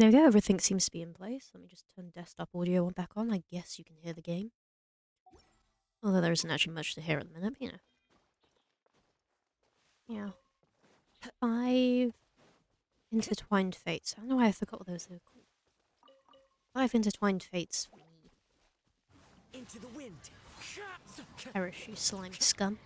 There we go, everything seems to be in place. Let me just turn desktop audio back on. I guess you can hear the game. Although there isn't actually much to hear at the minute, but you know. Yeah. 5 intertwined fates. I don't know why I forgot what those were called. 5 intertwined fates for me. Into the wind. Perish, you slime scum.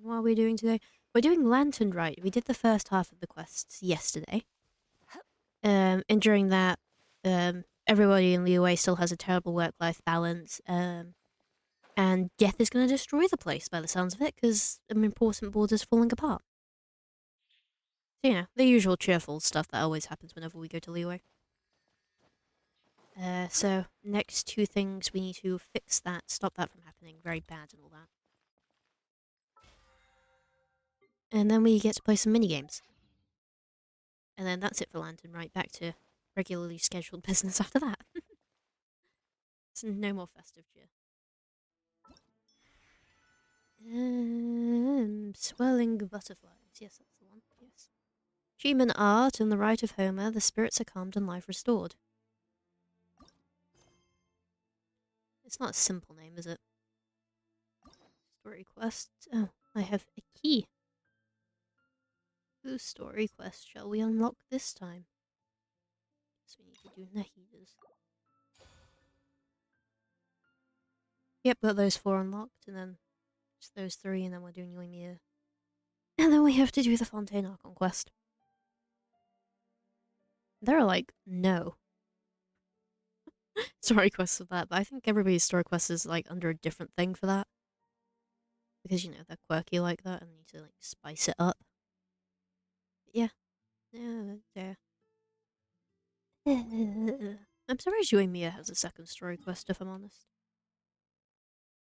What are we doing today? We're doing Lantern Rite. We did the first half of the quests yesterday. And during that, everybody in Liyue still has a terrible work-life balance. And death is going to destroy the place by the sounds of it, because an important board is falling apart. So, you know, the usual cheerful stuff that always happens whenever we go to Liyue. So, next 2 things, we need to fix that, stop that from happening. Very bad and all that. And then we get to play some minigames. And then that's it for Lantern, right back to regularly scheduled business after that. So no more festive cheer. Swirling butterflies. Yes, that's the one. Yes. Human art and the Rite of Homer, the spirits are calmed and life restored. It's not a simple name, is it? Story quest. Oh, I have a key. Whose story quest shall we unlock this time? Guess we need to do Nahida's. Yep, got those 4 unlocked, and then just those 3, and then we're doing Yoimiya. And then we have to do the Fontaine Archon quest. There are like no story quests for that, but I think everybody's story quest is like under a different thing for that. Because, you know, they're quirky like that and need to like spice it up. But yeah. Yeah. I'm surprised Yoimiya has a second story quest, if I'm honest.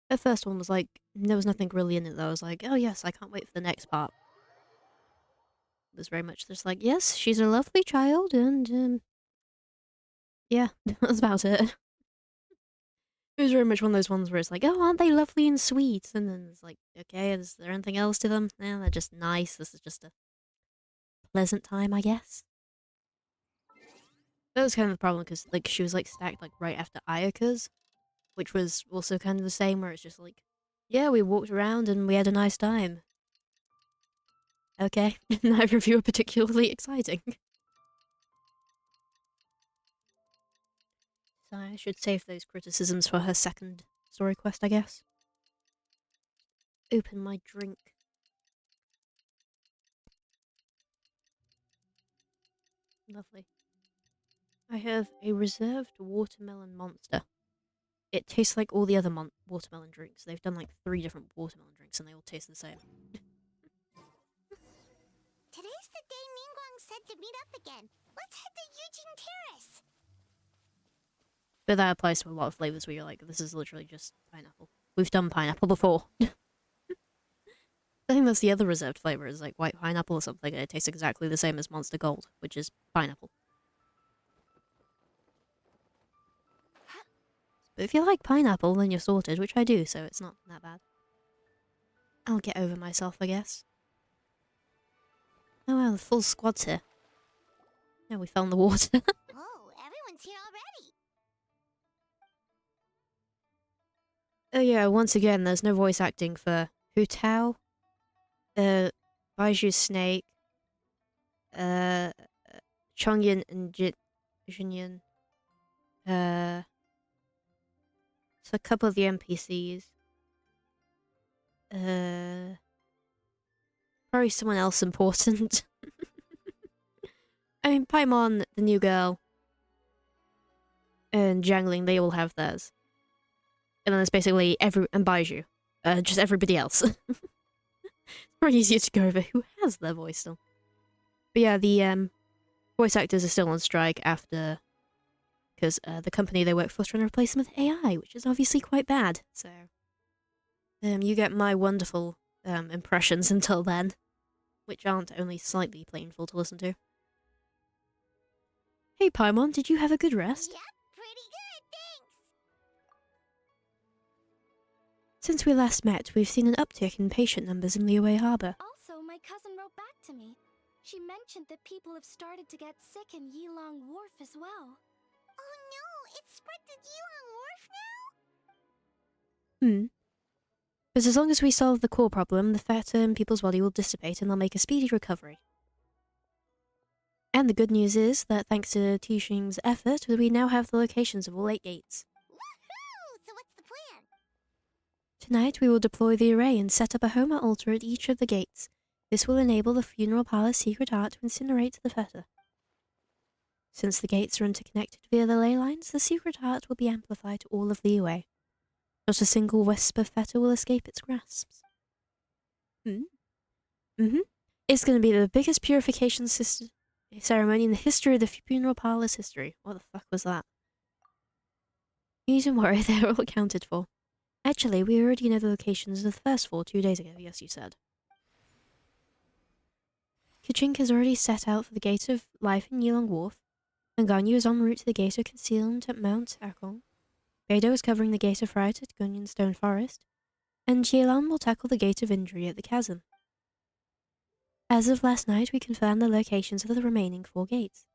The first one was like, there was nothing really in it though. I was like, oh yes, I can't wait for the next part. It was very much just like, yes, she's a lovely child, and yeah, that's about it. It was very much one of those ones where it's like, oh, aren't they lovely and sweet? And then it's like, okay, is there anything else to them? Yeah, they're just nice. This is just a pleasant time, I guess. That was kind of the problem because like she was like stacked like right after Ayaka's, which was also kind of the same, where it's just like, yeah, we walked around and we had a nice time. Okay, neither of you are particularly exciting. So I should save those criticisms for her second story quest, I guess. Open my drink. Lovely. I have a reserved watermelon monster. It tastes like all the other watermelon drinks. They've done like 3 different watermelon drinks and they all taste the same. Today's the day Mingguang said to meet up again. Let's head to Eugene Terrace. But that applies to a lot of flavors where you're like, this is literally just pineapple. We've done pineapple before. I think that's the other reserved flavor, is like white pineapple or something, and it tastes exactly the same as Monster Gold, which is pineapple. But if you like pineapple, then you're sorted, which I do, so it's not that bad. I'll get over myself, I guess. Oh well, the full squad's here. Yeah, we fell in the water. Oh, everyone's here already. Oh yeah, once again, there's no voice acting for Hu Tao, Baiju's snake, uh, Chongyan and Jinyan, so a couple of the NPCs, probably someone else important. I mean, Paimon, the new girl, and Jiangling, they all have theirs. And then there's basically and Baiju. Just everybody else. It's probably easier to go over who has their voice still. But yeah, the voice actors are still on strike after... Because the company they work for is trying to replace them with AI, which is obviously quite bad. So, you get my wonderful impressions until then, which aren't only slightly painful to listen to. Hey Paimon, did you have a good rest? Yep, pretty good, thanks. Since we last met, we've seen an uptick in patient numbers in Liyue Harbor. Also, my cousin wrote back to me. She mentioned that people have started to get sick in Yilong Wharf as well. Oh no, it's spread to Yulong Wharf now? Hmm. But as long as we solve the core problem, the fat in people's body will dissipate and they'll make a speedy recovery. And the good news is that thanks to Tixing's effort, we now have the locations of all 8 gates. Woohoo! So what's the plan? Tonight we will deploy the array and set up a Homer altar at each of the gates. This will enable the funeral parlor's secret art to incinerate the fetter. Since the gates are interconnected via the ley lines, the secret art will be amplified to all of Liyue. Not a single wisp of fetter will escape its grasps. It's going to be the biggest purification ceremony in the history of the funeral parlor's history. What the fuck was that? You needn't worry, they're all accounted for. Actually, we already know the locations of the first 4 2 days ago, yes you said. Kachink has already set out for the Gate of Life in Yilong Wharf, and Ganyu is en route to the Gate of Concealment at Mount Akong. Beidou is covering the Gate of Rite at Gunyan Stone Forest, and Jielan will tackle the Gate of Injury at the Chasm. As of last night, we confirmed the locations of the remaining 4 gates.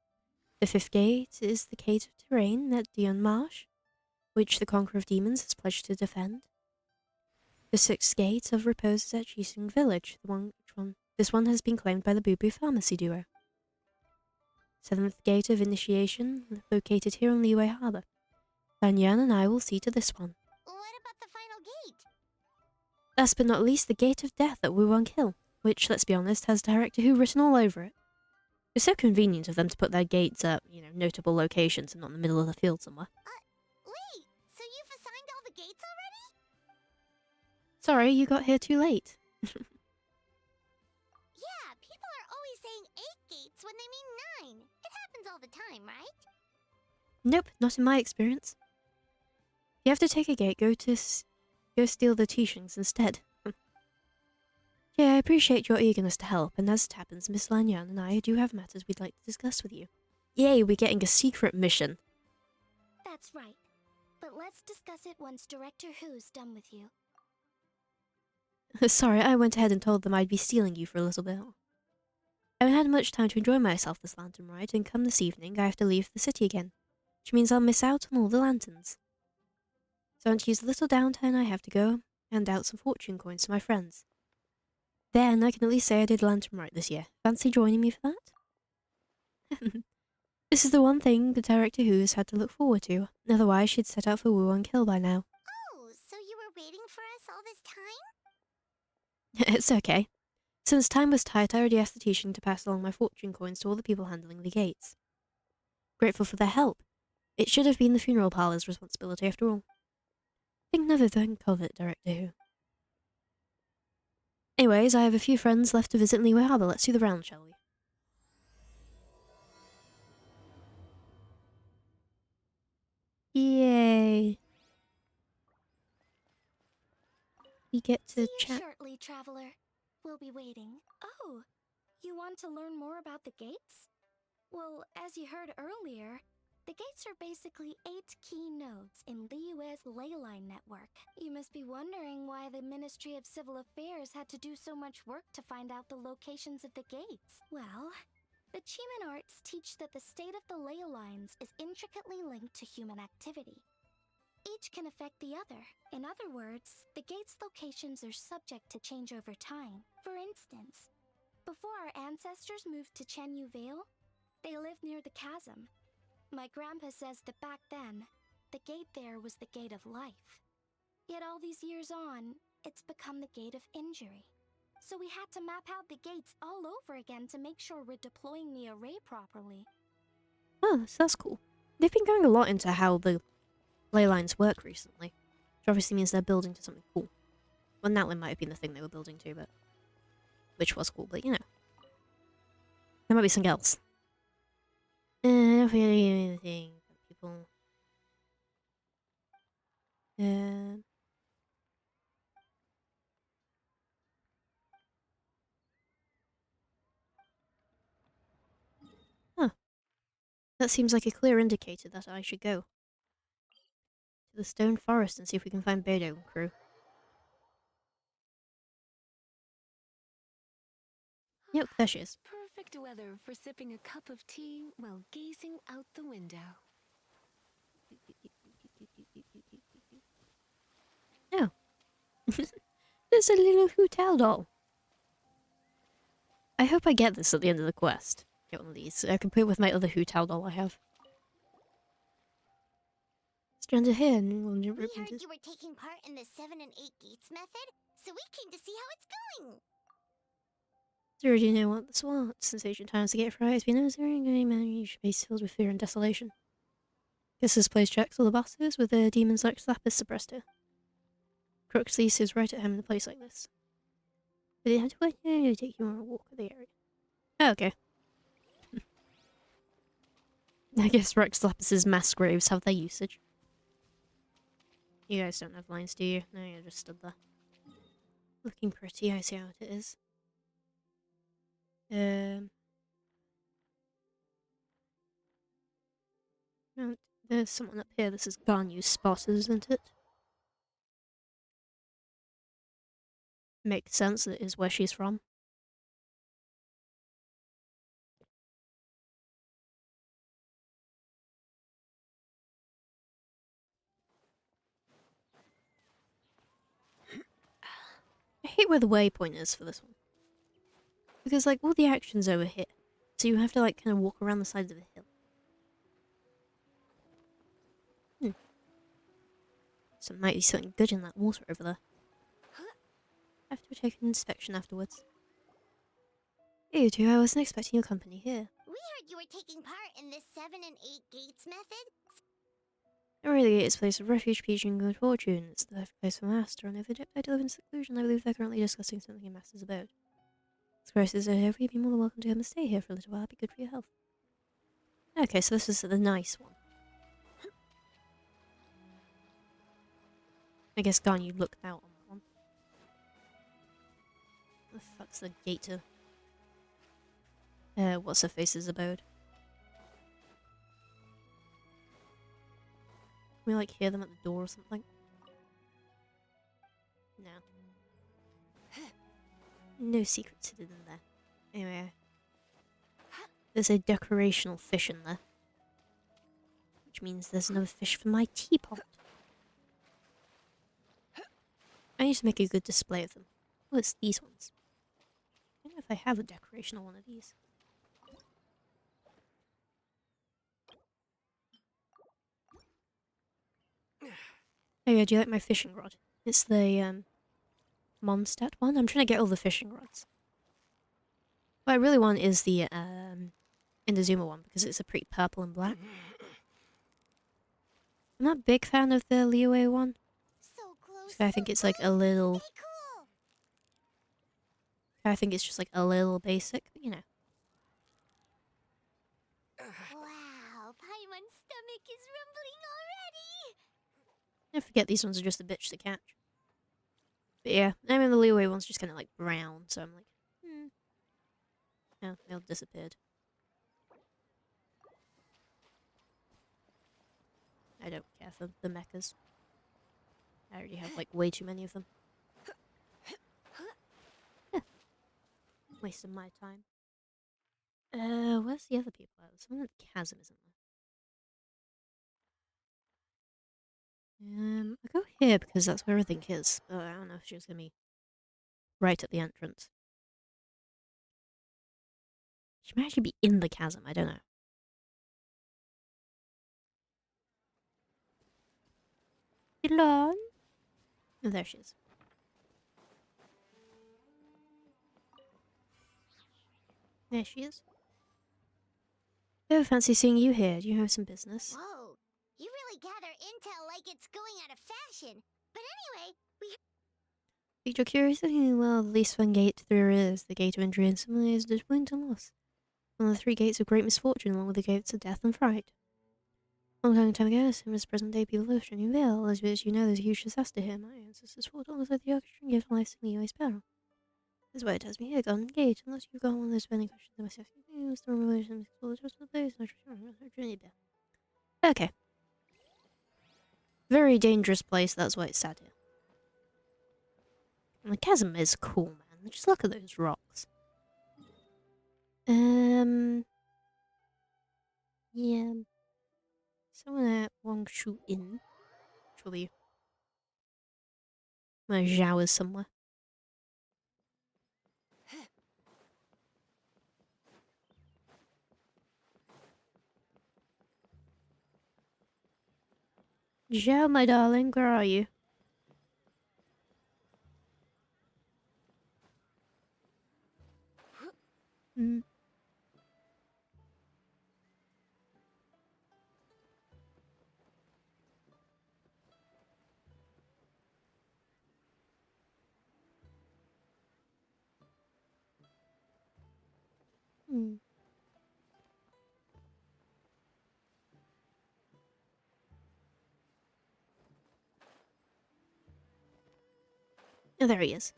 The 5th gate is the Gate of Terrain at Dion Marsh, which the Conqueror of Demons has pledged to defend. The 6th gate of Repose is at Chisung Village, this one has been claimed by the Boo Boo Pharmacy duo. 7th gate of Initiation, located here on Liyue Harbor. Fan Yan and I will see to this one. What about the final gate? Last but not least, the Gate of Death at Wuwang Hill, which, let's be honest, has Director Who written all over it. It's so convenient of them to put their gates at, notable locations and not in the middle of the field somewhere. Wait, so you've assigned all the gates already? Sorry, you got here too late. Yeah, people are always saying 8 gates when they mean 9. It happens all the time, right? Nope, not in my experience. If you have to take a gate, go steal the Tixings instead. Yeah, I appreciate your eagerness to help, and as it happens, Miss Lanyan and I do have matters we'd like to discuss with you. Yay, we're getting a secret mission. That's right. But let's discuss it once Director Who's done with you. Sorry, I went ahead and told them I'd be stealing you for a little bit. I haven't had much time to enjoy myself this lantern ride, and come this evening I have to leave the city again, which means I'll miss out on all the lanterns. So I want to use the little downtime I have to go hand out some fortune coins to my friends. Then I can at least say I did lantern ride this year. Fancy joining me for that? This is the one thing the Director Who has had to look forward to, otherwise she'd set out for Wuwang Hill by now. Oh, so you were waiting for us all this time? It's okay. Since time was tight, I already asked the Tixing to pass along my fortune coins to all the people handling the gates. Grateful for their help. It should have been the funeral parlor's responsibility after all. Think never think of it, Director Who. Anyways, I have a few friends left to visit Liyue Harbor. Let's do the round, shall we? Yay! We get to See you chat. shortly, traveler. We'll be waiting. Oh, you want to learn more about the gates? Well, as you heard earlier, the gates are basically 8 key nodes in Liyue's ley line network. You must be wondering why the Ministry of Civil Affairs had to do so much work to find out the locations of the gates. Well, the Chiman arts teach that the state of the ley lines is intricately linked to human activity. Each can affect the other. In other words, the gate's locations are subject to change over time. For instance, before our ancestors moved to Chenyu Vale, they lived near the chasm. My grandpa says that back then, the gate there was the gate of life. Yet all these years on, it's become the gate of injury. So we had to map out the gates all over again to make sure we're deploying the array properly. Oh, that's cool. They've been going a lot into how the ley lines work recently, which obviously means they're building to something cool. Well, Natlin might have been the thing they were building to, but which was cool, but there might be something else. Not really anything. People. Huh. That seems like a clear indicator that I should go to the stone forest and see if we can find Beidou and crew. Yep, there she is. Perfect weather for sipping a cup of tea while gazing out the window. Oh. There's a little hotel doll. I hope I get this at the end of the quest. Get one of these. I can put it with my other hotel doll I have. Stranded here and We heard you were taking part in the 7 and 8 gates method, so we came to see how it's going. Do you already know what this was? Since ancient times, the gate for Rite has been a very man space filled with fear and desolation. Guess this place checks all the boxes with the demons like Slappers suppressed here. Crooks lease is right at home in a place like this. But it had to take you on a walk of the area. Oh, okay. I guess Rex Lapis' mass graves have their usage. You guys don't have lines, do you? No, you just stood there. Looking pretty, I see how it is. No, there's someone up here. This is Ganyu's spot, isn't it? Makes sense that is where she's from. I hate where the waypoint is for this one. Because, like, all the action's over here. So you have to, like, kind of walk around the sides of the hill. So might be something good in that water over there. Have to take an inspection afterwards. Hey, you two, I wasn't expecting your company here. We heard you were taking part in this 7 and 8 gates method. Really, it's a place of refuge, peace, and good fortune. It's the perfect place for Master, and if they decide to live in seclusion, I believe they're currently discussing something in Master's abode. As Grace is over, you'd be more than welcome to come and stay here for a little while. It'd be good for your health. Okay, so this is the nice one. I guess Ganyu looked out on that one. The fuck's the gate to... what's her face's abode? Can we, like, hear them at the door or something? No. No secrets hidden in there. Anyway. There's a decorational fish in there. Which means there's another fish for my teapot. I need to make a good display of them. Oh, it's these ones. I don't know if I have a decorational one of these. Oh yeah, do you like my fishing rod? It's the, Mondstadt one. I'm trying to get all the fishing rods. What I really want is the, Inazuma one, because it's a pretty purple and black. I'm not a big fan of the Liyue one. So close. I think it's like a little... Stay cool. I think it's just like a little basic, but you know. Wow, Paimon's stomach is rumbling already. I forget these ones are just a bitch to catch. But yeah, I mean the Liyue one's just kind of like brown, so I'm like, oh, they all disappeared. I don't care for the mechas. I already have like way too many of them. Wasting my time. Where's the other people at? Someone at the chasm, isn't there? I'll go here because that's where everything is. But I don't know if she's gonna be right at the entrance. She might actually be in the chasm, I don't know. Elon? Oh, there she is. There she is. Oh, fancy seeing you here. Do you have some business? Whoa, you really gather intel like it's going out of fashion. But anyway, Piqued your curiosity? Well, the least fun gate there is. The gate of entry and similarly is disappointment and loss. One of the 3 gates of great misfortune, along with the gates of death and fright. Long time ago, same as present day people of Shining Vale. As you know, there's a huge disaster here. My ancestors fought on the orchestra and gave life to the US peril. That's why it has me here, Garden Gate. Unless you've got one of those burning questions that myself can use, the revelation will just the place. Okay. Very dangerous place, that's why it's sad here. And the chasm is cool, man. Just look at those rocks. Yeah. Someone at Wang Shu Inn. Which will be where Zhao is somewhere. Zhao, my darling, where are you? Mm. Mm. Oh, there he is.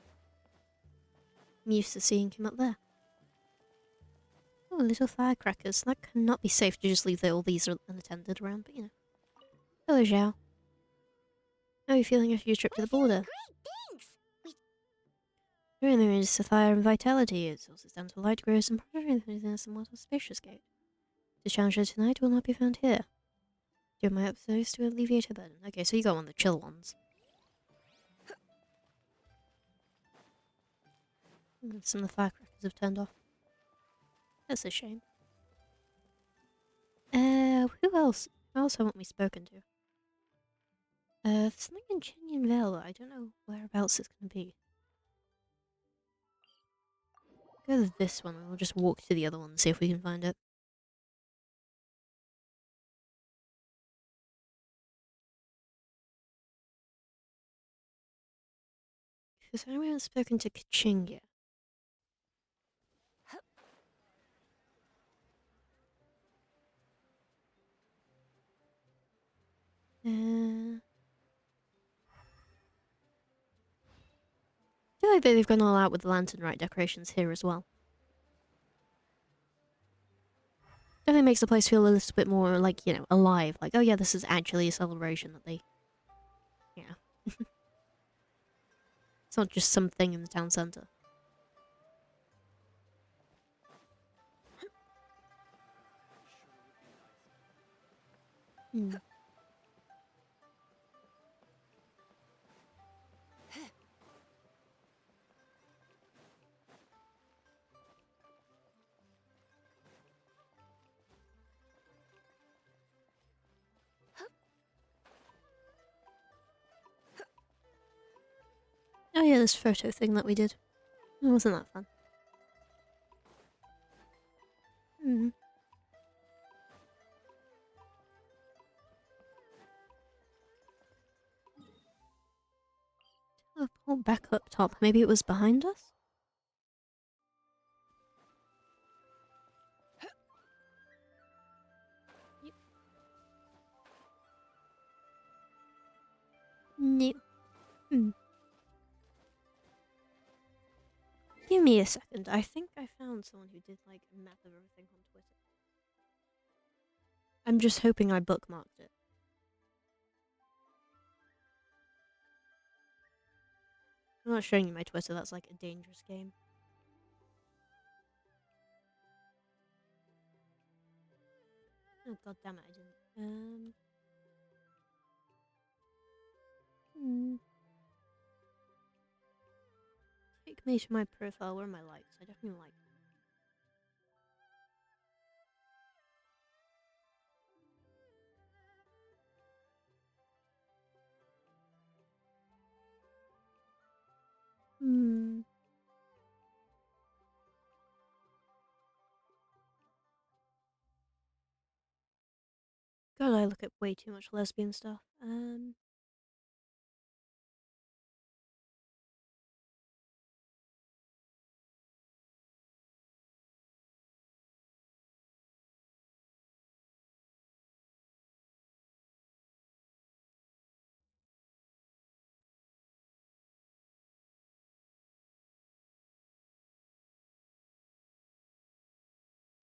I'm used to seeing him up there. Oh, little firecrackers. That cannot be safe to just leave all these unattended around, but you know. Hello, Zhao. How are you feeling after your trip to We're the feeling border? great, thanks. We During the range of fire and vitality, it's also down to light grows and probably a somewhat auspicious gate. The challenger tonight will not be found here. Do my utmost to alleviate her burden. Okay, so you got one of the chill ones. Some of the firecrackers have turned off. That's a shame. Who else? Who else haven't we spoken to? Something in Chinyan Vale. I don't know whereabouts it's going to be. Go to this one and we'll just walk to the other one and see if we can find it. Because I haven't spoken to Kaching yet. I feel like they've gone all out with the lantern rite decorations here as well. Definitely makes the place feel a little bit more like, you know, alive. Like, oh yeah, this is actually a celebration that they, yeah. It's not just something in the town centre. Hmm. Oh yeah, this photo thing that we did. It wasn't that fun. Hmm. Teleport back up top. Maybe it was behind us? Yep. No. Hmm. Give me a second. I think I found someone who did like a map of everything on Twitter. I'm just hoping I bookmarked it. I'm not showing you my Twitter, that's like a dangerous game. Oh god damn it, I didn't. Hmm. Take me to my profile. Where are my likes? I definitely like. Hmm. God, I look at way too much lesbian stuff.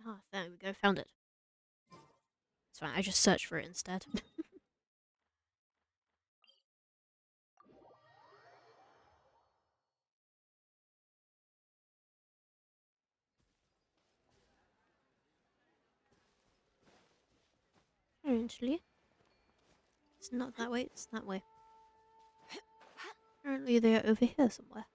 Ah, there we go. Found it. It's fine. I just searched for it instead. Apparently. It's not that way, it's that way. Apparently they are over here somewhere.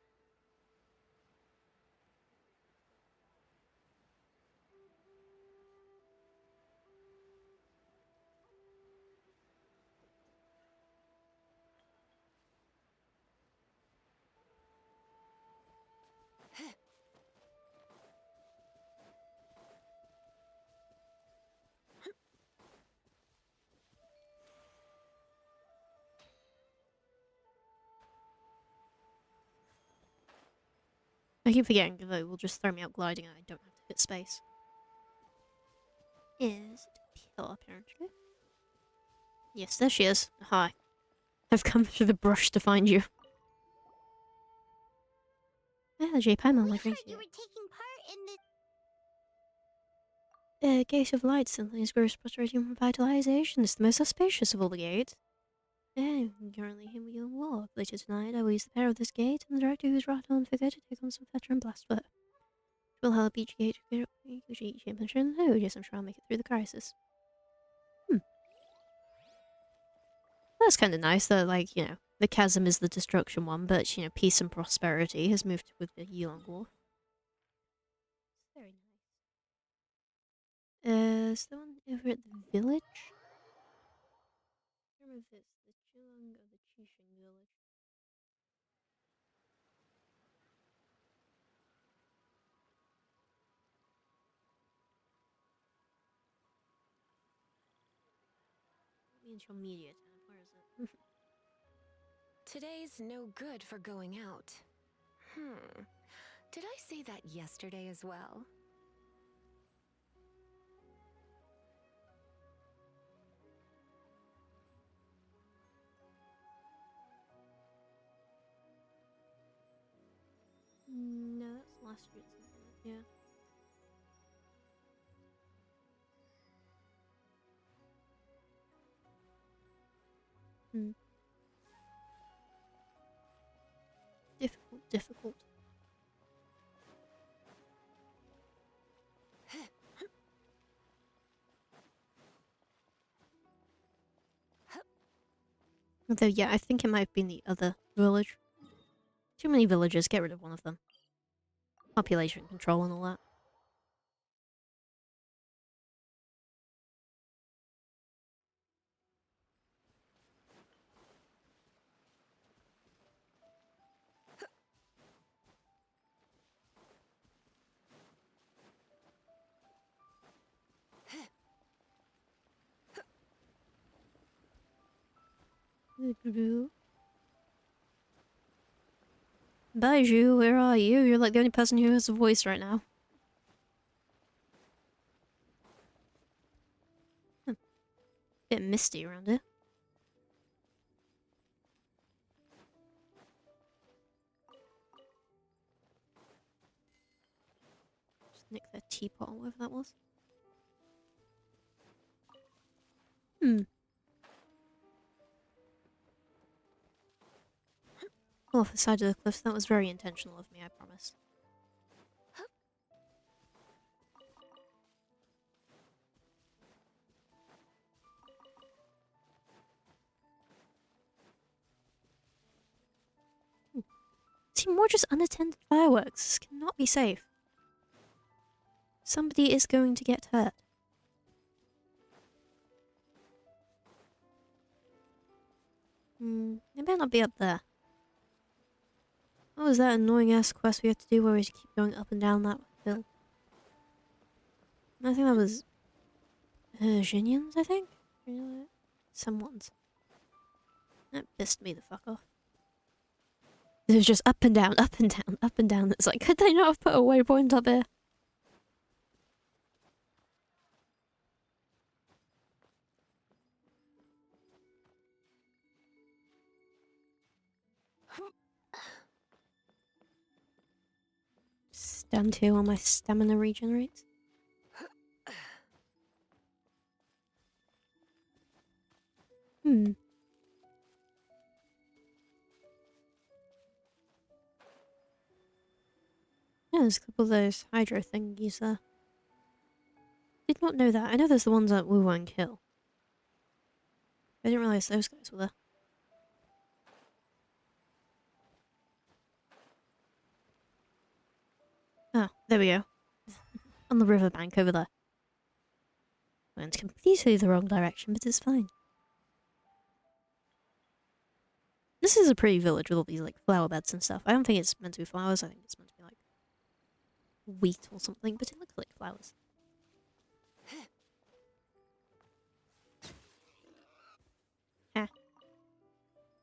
I keep forgetting that it will just throw me out gliding and I don't have to hit space. Is it here, apparently? Yes, there she is. Hi. I've come through the brush to find you. Ah, J. Paimon, We my heard drinks you here. were taking part in the. Gate of Light symphonies grows frustrating revitalization. It's the most auspicious of all the gates. Currently here we war. Later tonight, I will use the power of this gate and the director who's wrought on figure to take on some veteran blastfoot. It will help each gate get each championship. Oh, yes, I'm sure I'll make it through the crisis. That's kind of nice that, like, you know, the chasm is the destruction one, but, you know, peace and prosperity has moved with the Yulong War. It's very nice. Is the one over at the village? I don't remember if it's the Chulong or the Chishing village. Let me into your media tab. Where is it? Today's no good for going out. Did I say that yesterday as well? No, that's last year's, isn't it? Yeah. Hmm. Difficult, difficult. Although, yeah, I think it might have been the other village. Too many villages, get rid of one of them. Population control and all that. Baiju, where are you? You're like the only person who has a voice right now. Bit misty around here. Just nick that teapot or whatever that was. Hmm. Off the side of the cliffs, that was very intentional of me, I promise. See, more just unattended fireworks. This cannot be safe. Somebody is going to get hurt. They better not be up there. What was that annoying ass quest we had to do where we had to keep going up and down that hill? I think that was Xinians, I think? Someone's. That pissed me the fuck off. It was just up and down, up and down, up and down. It's like, could they not have put a waypoint up here? Stand here while my stamina regenerates. Hmm. Yeah, there's a couple of those hydro thingies there. Did not know that. I know there's the ones at Wu Wang Hill. I didn't realize those guys were there. Oh, there we go. On the riverbank over there. Went completely the wrong direction, but it's fine. This is a pretty village with all these like flower beds and stuff. I don't think it's meant to be flowers. I think it's meant to be like wheat or something, but it looks like flowers. Ah.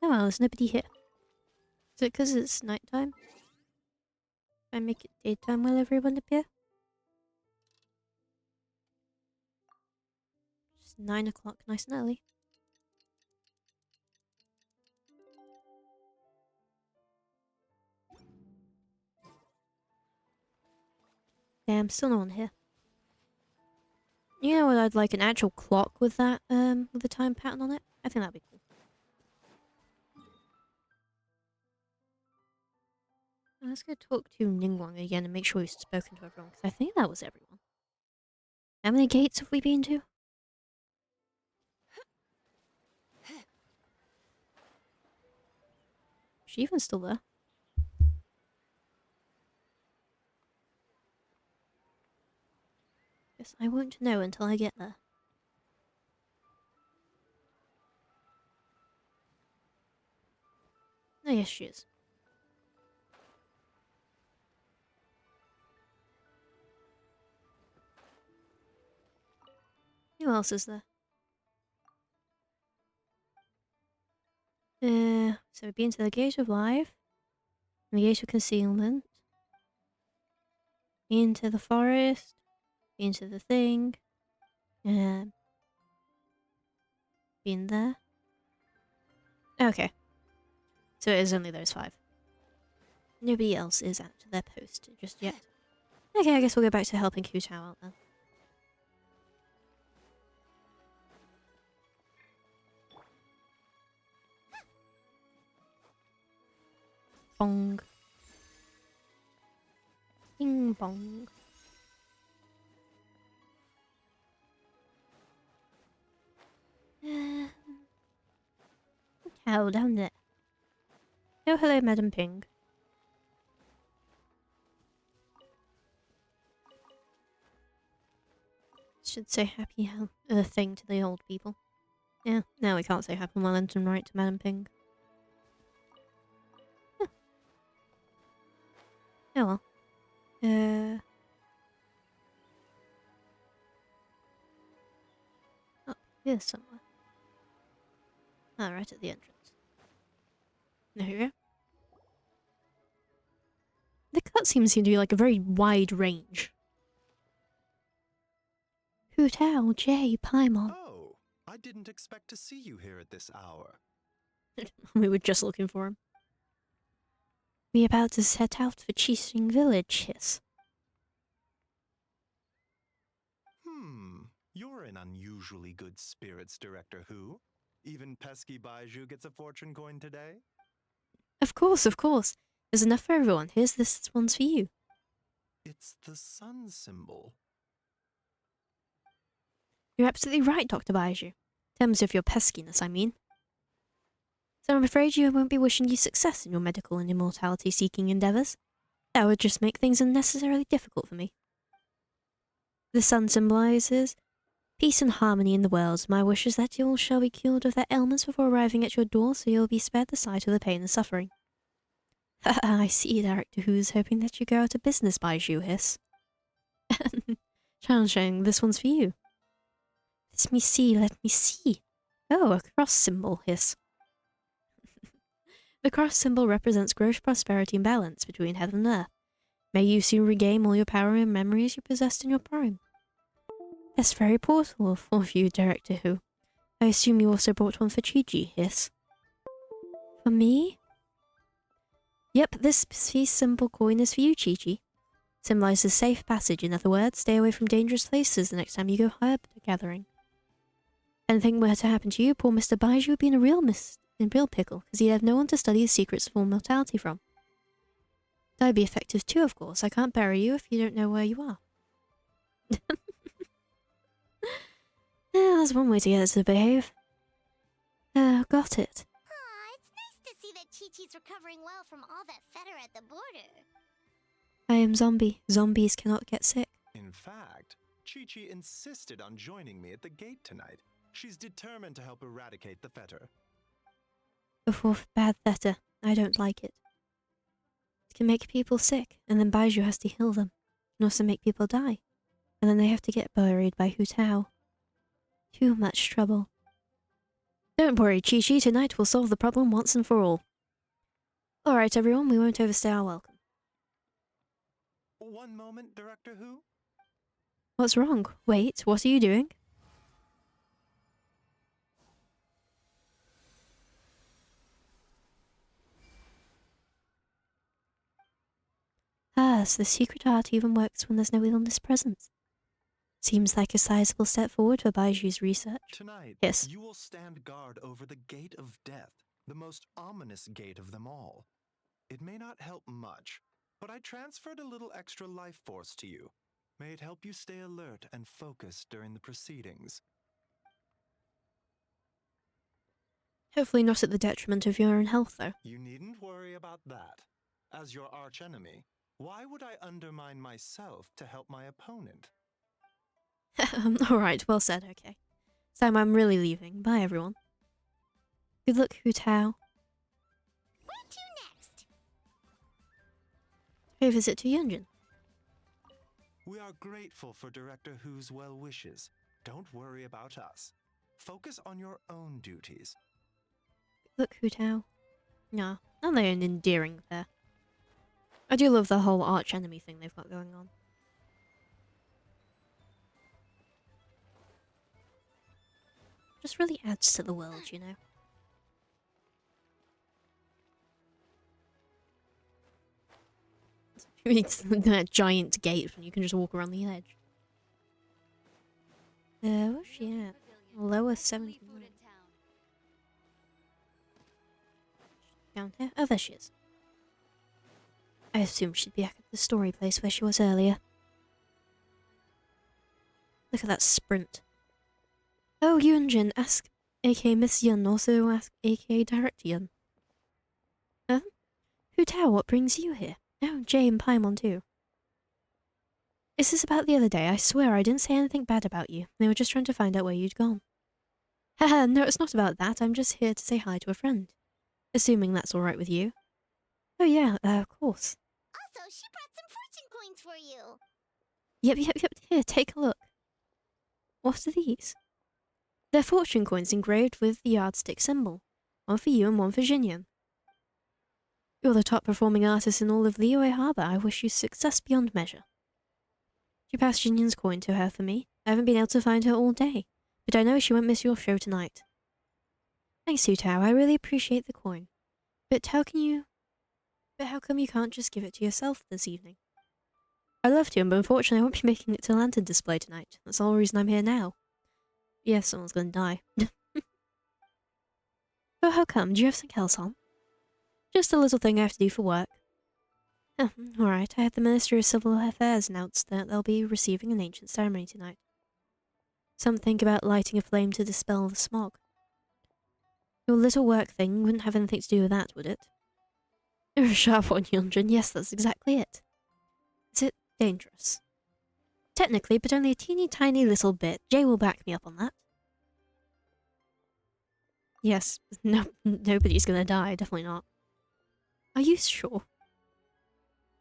Oh well, there's nobody here. Is it because it's nighttime? I make it daytime while everyone appear? It's 9 o'clock, nice and early. Damn, still no one here. You know what? I'd like an actual clock with that, with the time pattern on it. I think that'd be cool. Let's go talk to Ningguang again and make sure we've spoken to everyone, because I think that was everyone. How many gates have we been to? Is she even still there? Guess I won't know until I get there. Oh yes, she is. Who else is there? So we've been to the Gate of Life, and the Gate of Concealment, into the forest, into the thing, been there. Okay. So it is only those 5. Nobody else is at their post just yet. Okay, I guess we'll go back to helping Q Tao out then. Bong. Bing bong. Cow down there. Oh, hello, Madam Ping. Should say happy thing to the old people. Yeah, no, we can't say happy Wellington right to Madam Ping. Huh. Oh well. Up here somewhere. Ah, right at the entrance. There we go. The cutscenes seem to be like a very wide range. Hu Tao, J, Paimon. Oh, I didn't expect to see you here at this hour. We were just looking for him. We about to set out for Qixing Village, yes. You're in unusually good spirits, Director Who. Even pesky Baiju gets a fortune coin today? Of course, of course. There's enough for everyone. Here's this one's for you. It's the sun symbol. You're absolutely right, Dr. Baiju. In terms of your peskiness, I mean. So I'm afraid you won't be wishing you success in your medical and immortality-seeking endeavours. That would just make things unnecessarily difficult for me. The sun symbolises peace and harmony in the world. My wish is that you all shall be cured of their ailments before arriving at your door, so you'll be spared the sight of the pain and suffering. I see, Director Who's hoping that you go out of business, Baiju, hiss. Challenging, this one's for you. Let me see, let me see. Oh, a cross symbol, hiss. The cross symbol represents growth, prosperity, and balance between heaven and earth. May you soon regain all your power and memories you possessed in your prime. That's very portable for you, Director Who. I assume you also brought one for Chi-Chi, hiss. For me? Yep, this peace symbol coin is for you, Chi-Chi. Symbolizes safe passage. In other words, stay away from dangerous places the next time you go herb gathering. Anything were to happen to you, poor Mr. Baiju would be in a real pickle, because he'd have no one to study the secrets of immortality from. That'd be effective too, of course. I can't bury you if you don't know where you are. Yeah, that's one way to get us to behave. Got it. Aw, it's nice to see that Chi-Chi's recovering well from all that fetter at the border. I am zombie. Zombies cannot get sick. In fact, Chi-Chi insisted on joining me at the gate tonight. She's determined to help eradicate the fetter. Before bad theta. I don't like it. It can make people sick, and then Baiju has to heal them. It can also make people die, and then they have to get buried by Hu Tao. Too much trouble. Don't worry, Chi-Chi, tonight we'll solve the problem once and for all. Alright everyone, we won't overstay our welcome. One moment, Director Who? What's wrong? Wait, what are you doing? Ah, so the secret art even works when there's no illness present. Seems like a sizable step forward for Baiju's research. Tonight, Yes. you will stand guard over the Gate of Death, the most ominous gate of them all. It may not help much, but I transferred a little extra life force to you. May it help you stay alert and focused during the proceedings. Hopefully not at the detriment of your own health, though. You needn't worry about that. As your archenemy, why would I undermine myself to help my opponent? Alright, well said, okay. Sam, I'm really leaving. Bye, everyone. Good luck, Hu Tao. Where to next? Pay a visit to Yunjin. We are grateful for Director Who's well wishes. Don't worry about us. Focus on your own duties. Look, Hu Tao. Nah, not they're an endearing pair. I do love the whole arch enemy thing they've got going on. Just really adds to the world, you know. It's that giant gate when you can just walk around the edge. Where's she at? Lower 79. Down here? Oh, there she is. I assume she'd be back at the story place where she was earlier. Look at that sprint. Oh, Yunjin, ask aka Miss Yun, also ask aka Director Yun. Huh? Hu Tao, what brings you here? Oh, Jay and Paimon too. Is this about the other day? I swear I didn't say anything bad about you. They were just trying to find out where you'd gone. Haha, no, it's not about that. I'm just here to say hi to a friend. Assuming that's alright with you. Oh yeah, of course. Also, she brought some fortune coins for you. Yep. Here, take a look. What are these? They're fortune coins engraved with the yardstick symbol. One for you and one for Xinyan. You're the top performing artist in all of Liyue Harbor. I wish you success beyond measure. You pass Xinyan's coin to her for me. I haven't been able to find her all day, but I know she won't miss your show tonight. Thanks, Hu Tao. I really appreciate the coin. But how come you can't just give it to yourself this evening? I'd love to, but unfortunately I won't be making it to lantern display tonight. That's the whole reason I'm here now. Yes, someone's gonna die. Oh, how come? Do you have something else on? Just a little thing I have to do for work. Alright, I had the Ministry of Civil Affairs announce that they'll be receiving an ancient ceremony tonight. Something about lighting a flame to dispel the smog. Your little work thing wouldn't have anything to do with that, would it? You're a sharp one, Yunjin. Yes, that's exactly it. Is it dangerous? Technically, but only a teeny tiny little bit. Jay will back me up on that. Yes, no, nobody's gonna die, definitely not. Are you sure?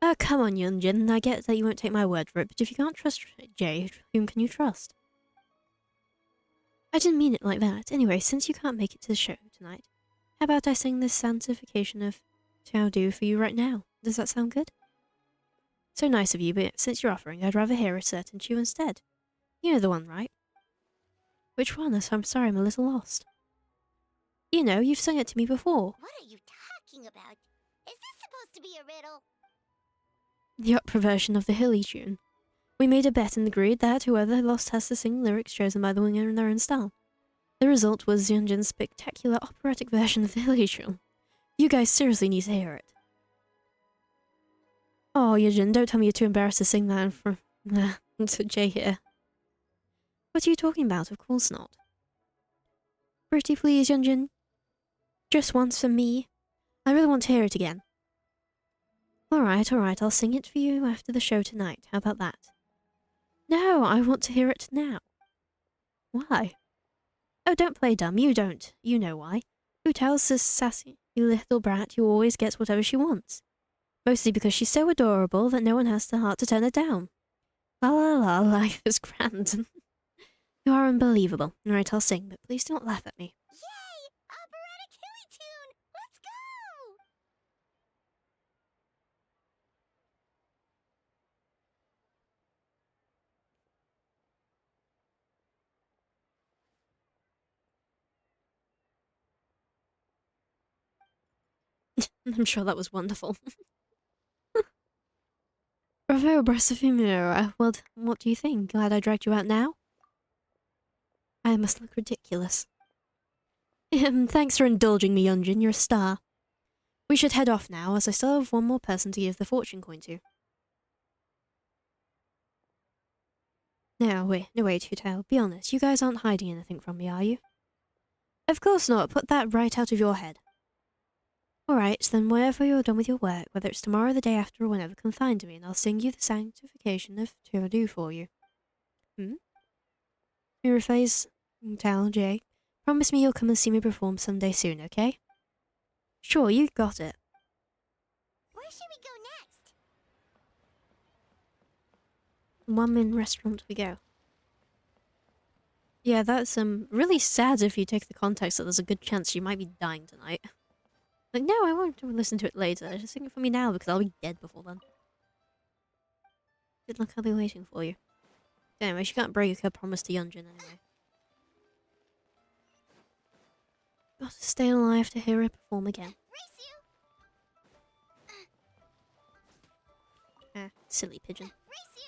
Oh, come on, Yunjin. I get that you won't take my word for it, but if you can't trust Jay, whom can you trust? I didn't mean it like that. Anyway, since you can't make it to the show tonight, how about I sing this sanctification of Tao Do for you right now? Does that sound good? So nice of you, but since you're offering, I'd rather hear a certain tune instead. You know the one, right? Which one? I'm sorry, I'm a little lost. You know, you've sung it to me before. What are you talking about? Is this supposed to be a riddle? The opera version of the Hilly tune. We made a bet and agreed that whoever lost has to sing lyrics chosen by the winner in their own style. The result was Yunjin's spectacular operatic version of the Hilly tune. You guys seriously need to hear it. Oh, Yunjin, don't tell me you're too embarrassed to sing that in front to Jay here. What are you talking about? Of course not. Pretty please, Yunjin. Just once for me. I really want to hear it again. Alright, I'll sing it for you after the show tonight. How about that? No, I want to hear it now. Why? Oh, don't play dumb. You don't. You know why. Who tells this sassy little brat who always gets whatever she wants? Mostly because she's so adorable that no one has the heart to turn her down. La la la, life is grand. You are unbelievable. Alright, I'll sing, but please don't laugh at me. Yay! Operatic hilly tune! Let's go! I'm sure that was wonderful. Bravo, Brasafimura. Well, what do you think? Glad I dragged you out now? I must look ridiculous. Thanks for indulging me, Yunjin. You're a star. We should head off now, as I still have one more person to give the fortune coin to. No, wait, Hutel. Be honest, you guys aren't hiding anything from me, are you? Of course not. Put that right out of your head. Alright, then whenever you're done with your work, whether it's tomorrow, the day after, or whenever, come find me, and I'll sing you the sanctification of Tiradu for you. You rephrase, Tal, Jay. Promise me you'll come and see me perform someday soon, okay? Sure, you got it. Where should we go next? One-man restaurant we go. Yeah, that's really sad if you take the context that there's a good chance you might be dying tonight. Like, no, I won't listen to it later. Just sing it for me now because I'll be dead before then. Good luck, I'll be waiting for you. Anyway, she can't break her promise to Yunjin anyway. Got to stay alive to hear her perform again. Race you! Silly pigeon. Race you!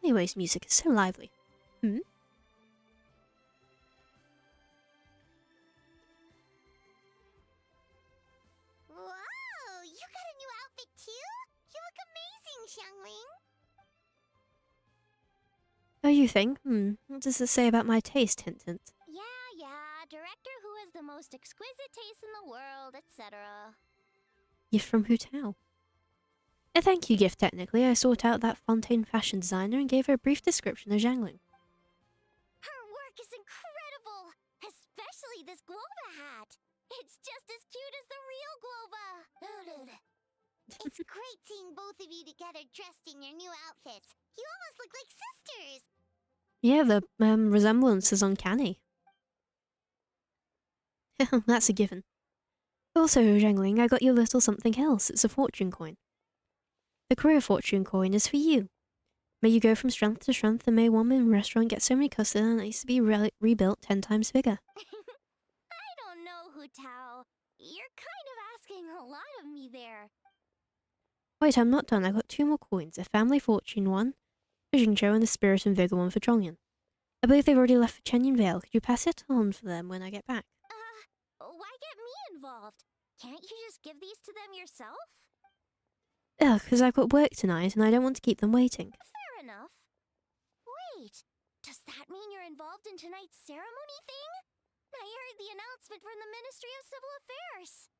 Anyways, music is so lively. Whoa! You got a new outfit too? You look amazing, Xiangling! Oh, you think? What does it say about my taste, hint hint? Yeah, director who has the most exquisite taste in the world, etc. Gift from Hutao. A thank you gift, technically. I sought out that Fontaine fashion designer and gave her a brief description of Zhangling. Her work is incredible! Especially this Glova hat! It's just as cute as the real Glova! It's great seeing both of you together dressed in your new outfits. You almost look like sisters! Yeah, the resemblance is uncanny. That's a given. Also, Zhangling, I got you a little something else. It's a fortune coin. The career fortune coin is for you. May you go from strength to strength, and may one-man restaurant get so many customers that it needs to be rebuilt 10 times bigger. I don't know, Hutao. You're kind of asking a lot of me there. Wait, I'm not done. I got 2 more coins. A family fortune one for Jingzhou and the spirit and vigor one for Chongyan. I believe they've already left for Chenyin Vale. Could you pass it on for them when I get back? Why get me involved? Can't you just give these to them yourself? Ugh, because I've got work tonight and I don't want to keep them waiting. Fair enough. Wait, does that mean you're involved in tonight's ceremony thing? I heard the announcement from the Ministry of Civil Affairs.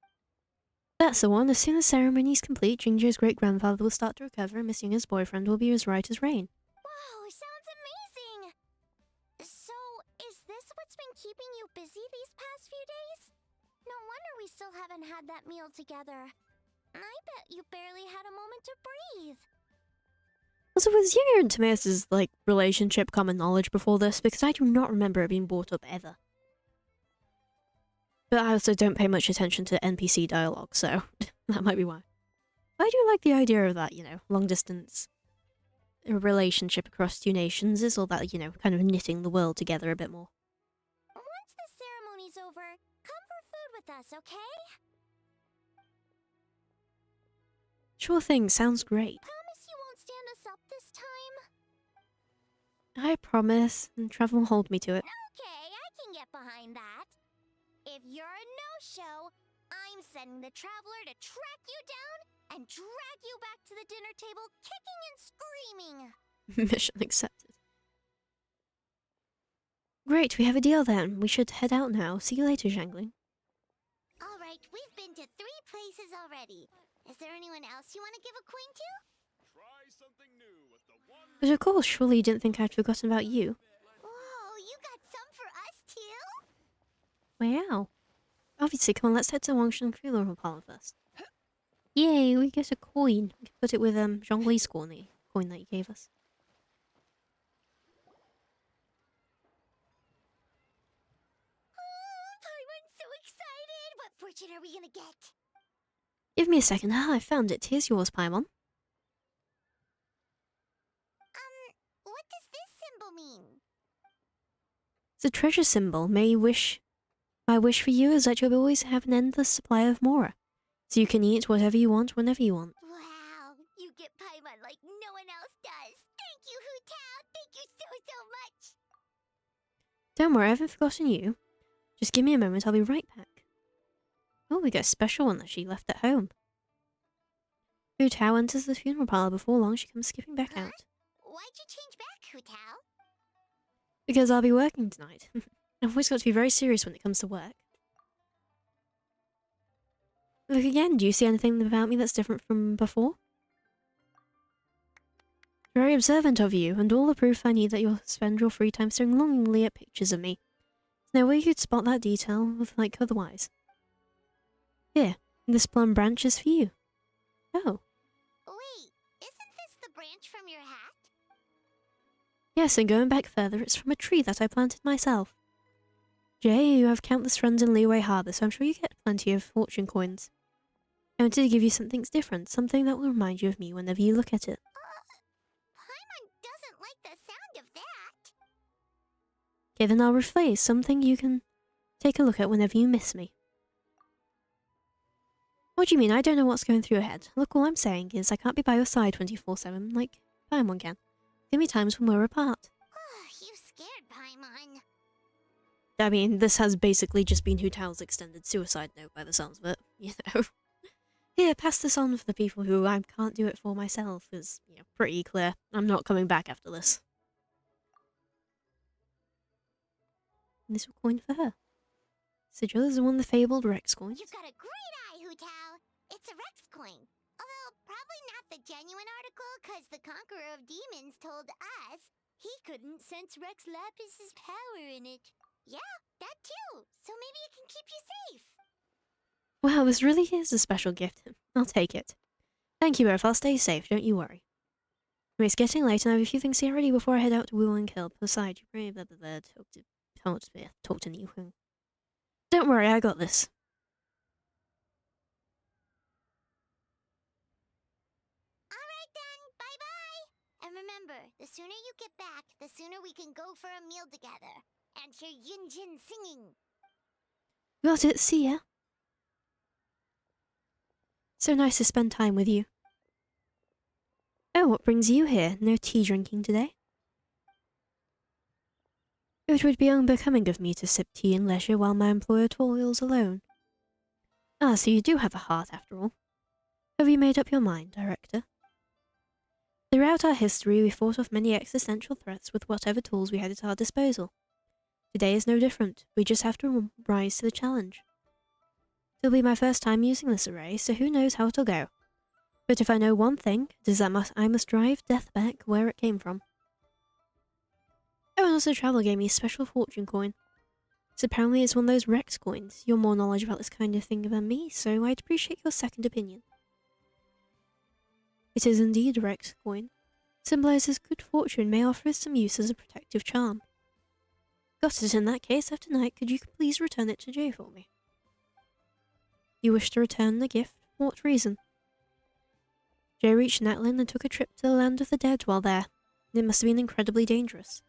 That's the one. As soon as the ceremony is complete, Jingzhou's great-grandfather will start to recover and Miss Yunga's boyfriend will be as right as rain. Wow, sounds amazing! So, is this what's been keeping you busy these past few days? No wonder we still haven't had that meal together. I bet you barely had a moment to breathe. Also, was Yunga and Timaeus' relationship common knowledge before this? Because I do not remember it being brought up ever. But I also don't pay much attention to NPC dialogue, so that might be why. I do like the idea of that, long distance relationship across 2 nations is all that, kind of knitting the world together a bit more. Once the ceremony's over, come for food with us, okay? Sure thing, sounds great. Promise you won't stand us up this time? I promise, and Trevor will hold me to it. Okay, I can get behind that. If you're a no-show, I'm sending the traveler to track you down and drag you back to the dinner table, kicking and screaming. Mission accepted. Great, we have a deal then. We should head out now. See you later, Zhangling. All right, we've been to 3 places already. Is there anyone else you want to give a coin to? Try something new at the one. But of course, surely you didn't think I'd forgotten about you. Whoa, you got some for us too? Wow. Obviously, come on, let's head to Wangshan Funeral Parlor first. Yay, we get a coin. We can put it with Zhongli's coin that he gave us. Paimon's so excited! What fortune are we gonna get? Give me a second. Ah, I found it. Here's yours, Paimon. What does this symbol mean? It's a treasure symbol. My wish for you is that you'll always have an endless supply of mora, so you can eat whatever you want whenever you want. Wow, you get Paimon like no one else does. Thank you, Hu Tao. Thank you so much. Don't worry, I haven't forgotten you. Just give me a moment, I'll be right back. Oh, we got a special one that she left at home. Hu Tao enters the funeral parlor. Before long, she comes skipping back Huh? out. Why'd you change back, Hu Tao? Because I'll be working tonight. I've always got to be very serious when it comes to work. Look again, do you see anything about me that's different from before? Very observant of you, and all the proof I need that you'll spend your free time staring longingly at pictures of me. There's no way you'd spot that detail like otherwise. Here, this plum branch is for you. Oh. Wait, isn't this the branch from your hat? Yes, and going back further, it's from a tree that I planted myself. Jay, you have countless friends in Liyue Harbor, so I'm sure you get plenty of fortune coins. I wanted to give you something different, something that will remind you of me whenever you look at it. Paimon doesn't like the sound of that. Okay, then I'll rephrase something you can take a look at whenever you miss me. What do you mean? I don't know what's going through your head. Look, all I'm saying is I can't be by your side 24/7 like Paimon can. Give me times when we're apart. You scared Paimon. I mean, this has basically just been Hu Tao's extended suicide note by the sounds of it, you know. Here, pass this on for the people who I can't do it for myself, is, you know, pretty clear. I'm not coming back after this. And this coin for her. Sigil is one of the fabled Rex coins. You've got a great eye, Hu Tao. It's a Rex coin. Although, probably not the genuine article, because the Conqueror of Demons told us he couldn't sense Rex Lapis's power in it. Yeah, that too. So maybe it can keep you safe. Wow, this really is a special gift. I'll take it. Thank you both, I'll stay safe, don't you worry. Anyway, it's getting late and I have a few things to get ready before I head out to Wuling Hill. Besides, you probably talk to Nihung. Don't worry, I got this. Alright then, bye-bye. And remember, the sooner you get back, the sooner we can go for a meal together. And hear Yunjin singing. Got it, see ya. So nice to spend time with you. Oh, what brings you here? No tea drinking today? It would be unbecoming of me to sip tea in leisure while my employer toils alone. Ah, so you do have a heart after all. Have you made up your mind, Director? Throughout our history, we fought off many existential threats with whatever tools we had at our disposal. Today is no different. We just have to rise to the challenge. It'll be my first time using this array, so who knows how it'll go. But if I know one thing, it is that I must drive death back where it came from. Oh, and also Travel gave me a special fortune coin. So apparently it's one of those Rex coins. You're more knowledge about this kind of thing than me, so I'd appreciate your second opinion. It is indeed a Rex coin. Symbolizes good fortune, may offer us some use as a protective charm. Got it in that case. After night, could you please return it to Jay for me? You wish to return the gift? For what reason? Jay reached Natlin and took a trip to the land of the dead while there. It must have been incredibly dangerous.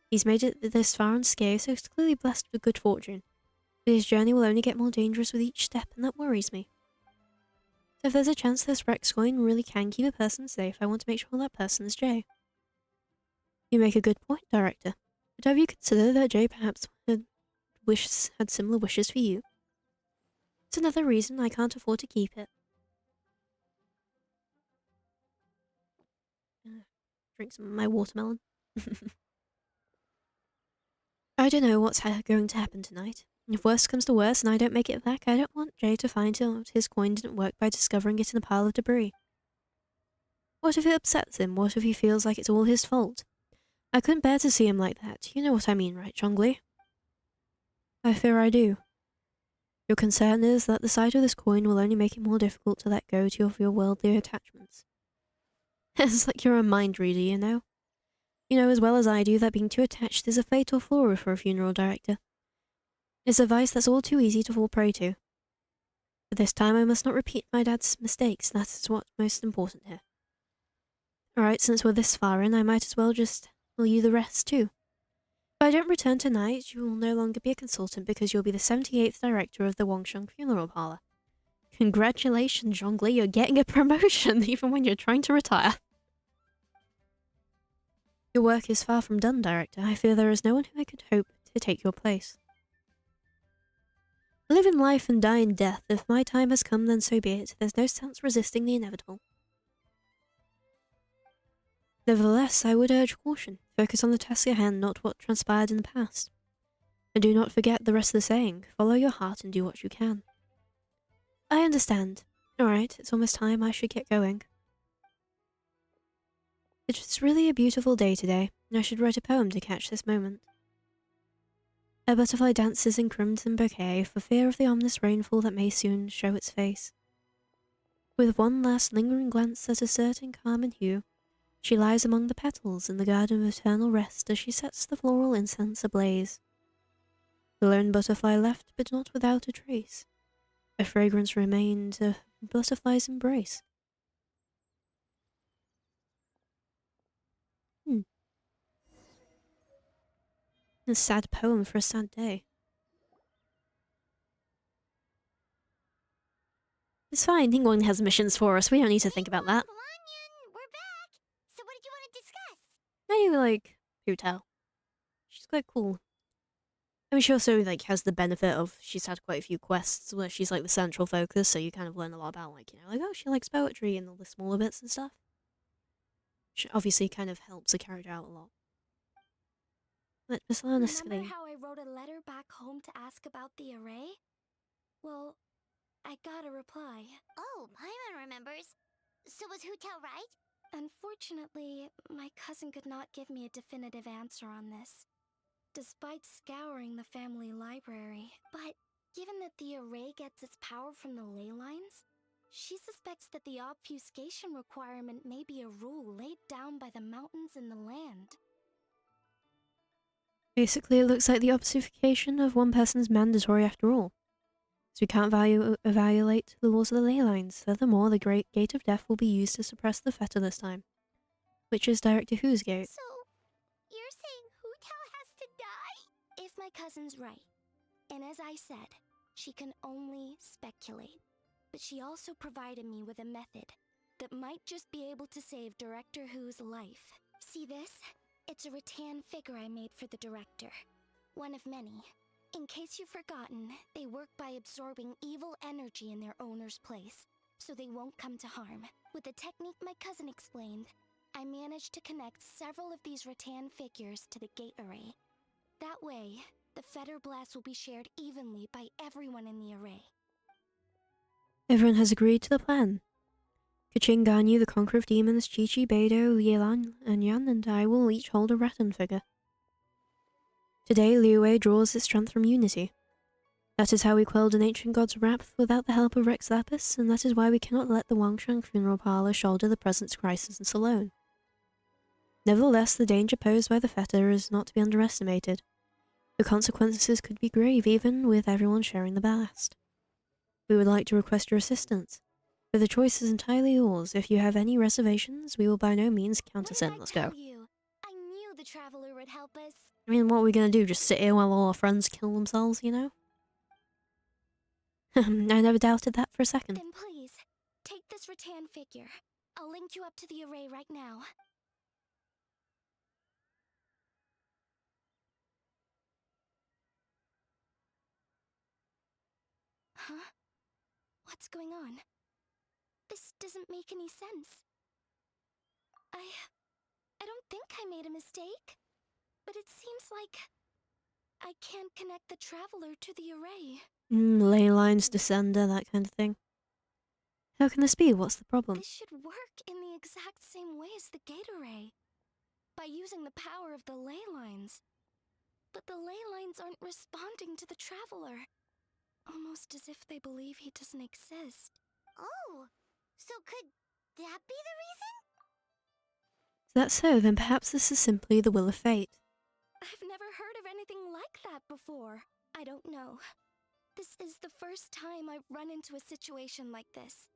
He's made it this far unscathed, so he's clearly blessed with good fortune. But his journey will only get more dangerous with each step, and that worries me. So if there's a chance this Rex coin really can keep a person safe, I want to make sure that person is Jay. You make a good point, Director. But have you considered that Jay perhaps had similar wishes for you? It's another reason I can't afford to keep it. Drink some of my watermelon. I don't know what's going to happen tonight. If worst comes to worst and I don't make it back, I don't want Jay to find out his coin didn't work by discovering it in a pile of debris. What if it upsets him? What if he feels like it's all his fault? I couldn't bear to see him like that. You know what I mean, right, Zhongli? I fear I do. Your concern is that the sight of this coin will only make it more difficult to let go of your worldly attachments. It's like you're a mind reader, you know? You know as well as I do that being too attached is a fatal flaw for a funeral director. It's a vice that's all too easy to fall prey to. But this time I must not repeat my dad's mistakes, that is what's most important here. Alright, since we're this far in, I might as well just tell you the rest too. If I don't return tonight, you will no longer be a consultant because you'll be the 78th director of the Wangsheng Funeral Parlor. Congratulations, Zhongli, you're getting a promotion even when you're trying to retire. Your work is far from done, Director. I fear there is no one who I could hope to take your place. I live in life and die in death. If my time has come, then so be it. There's no sense resisting the inevitable. Nevertheless, I would urge caution. Focus on the task at hand, not what transpired in the past. And do not forget the rest of the saying. Follow your heart and do what you can. I understand. Alright, it's almost time I should get going. It's really a beautiful day today, and I should write a poem to catch this moment. A butterfly dances in crimson bouquet for fear of the ominous rainfall that may soon show its face. With one last lingering glance at a certain calm and hue, she lies among the petals in the garden of eternal rest as she sets the floral incense ablaze. The lone butterfly left, but not without a trace. A fragrance remained, a butterfly's embrace. A sad poem for a sad day. It's fine, Ningguang has missions for us, we don't need to think about that. Lanyan, we're back. So what did you want to discuss? Maybe, like, Hu Tao. She's quite cool. I mean, she also, like, has the benefit of, she's had quite a few quests where she's, like, the central focus, so you kind of learn a lot about, like, you know, like, oh, she likes poetry and all the smaller bits and stuff. Which obviously kind of helps the character out a lot. Let Miss Lana Remember explain. how I wrote a letter back home to ask about the array? Well, I got a reply. Oh, Paimon remembers. So was Hu Tao right? Unfortunately, my cousin could not give me a definitive answer on this, despite scouring the family library. But given that the array gets its power from the ley lines, she suspects that the obfuscation requirement may be a rule laid down by the mountains and the land. Basically, it looks like the obfuscation of one person is mandatory after all. So we can't evaluate the laws of the ley lines. Furthermore, the Great Gate of Death will be used to suppress the Feta this time. Which is Director Who's gate. So, you're saying Hu Tao has to die? If my cousin's right, and as I said, she can only speculate, but she also provided me with a method that might just be able to save Director Who's life. See this? It's a rattan figure I made for the director. One of many. In case you've forgotten, they work by absorbing evil energy in their owner's place, so they won't come to harm. With the technique my cousin explained, I managed to connect several of these rattan figures to the gate array. That way, the Fetter Blast will be shared evenly by everyone in the array. Everyone has agreed to the plan. Kaching Ganyu, the Conqueror of Demons, Chi-Chi, Beidou, Yelan, and Yan, and I will each hold a rattan figure. Today, Liu Wei draws its strength from unity. That is how we quelled an ancient god's wrath without the help of Rex Lapis, and that is why we cannot let the Wangsheng Funeral Parlor shoulder the present crisis alone. Nevertheless, the danger posed by the Fetter is not to be underestimated. The consequences could be grave even with everyone sharing the ballast. We would like to request your assistance, but the choice is entirely yours. If you have any reservations, we will by no means count us in. Let's go. I knew the traveler would help us. I mean, what are we gonna do? Just sit here while all our friends kill themselves, you know? I never doubted that for a second. Then please, take this rattan figure. I'll link you up to the array right now. Huh? What's going on? This doesn't make any sense. I don't think I made a mistake. But it seems like I can't connect the traveler to the array. Ley lines, descender, that kind of thing. How can this be? What's the problem? This should work in the exact same way as the gate array, by using the power of the ley lines. But the ley lines aren't responding to the traveler. Almost as if they believe he doesn't exist. Oh, so could that be the reason? If that's so, then perhaps this is simply the will of fate. I've never heard of anything like that before. I don't know. This is the first time I've run into a situation like this.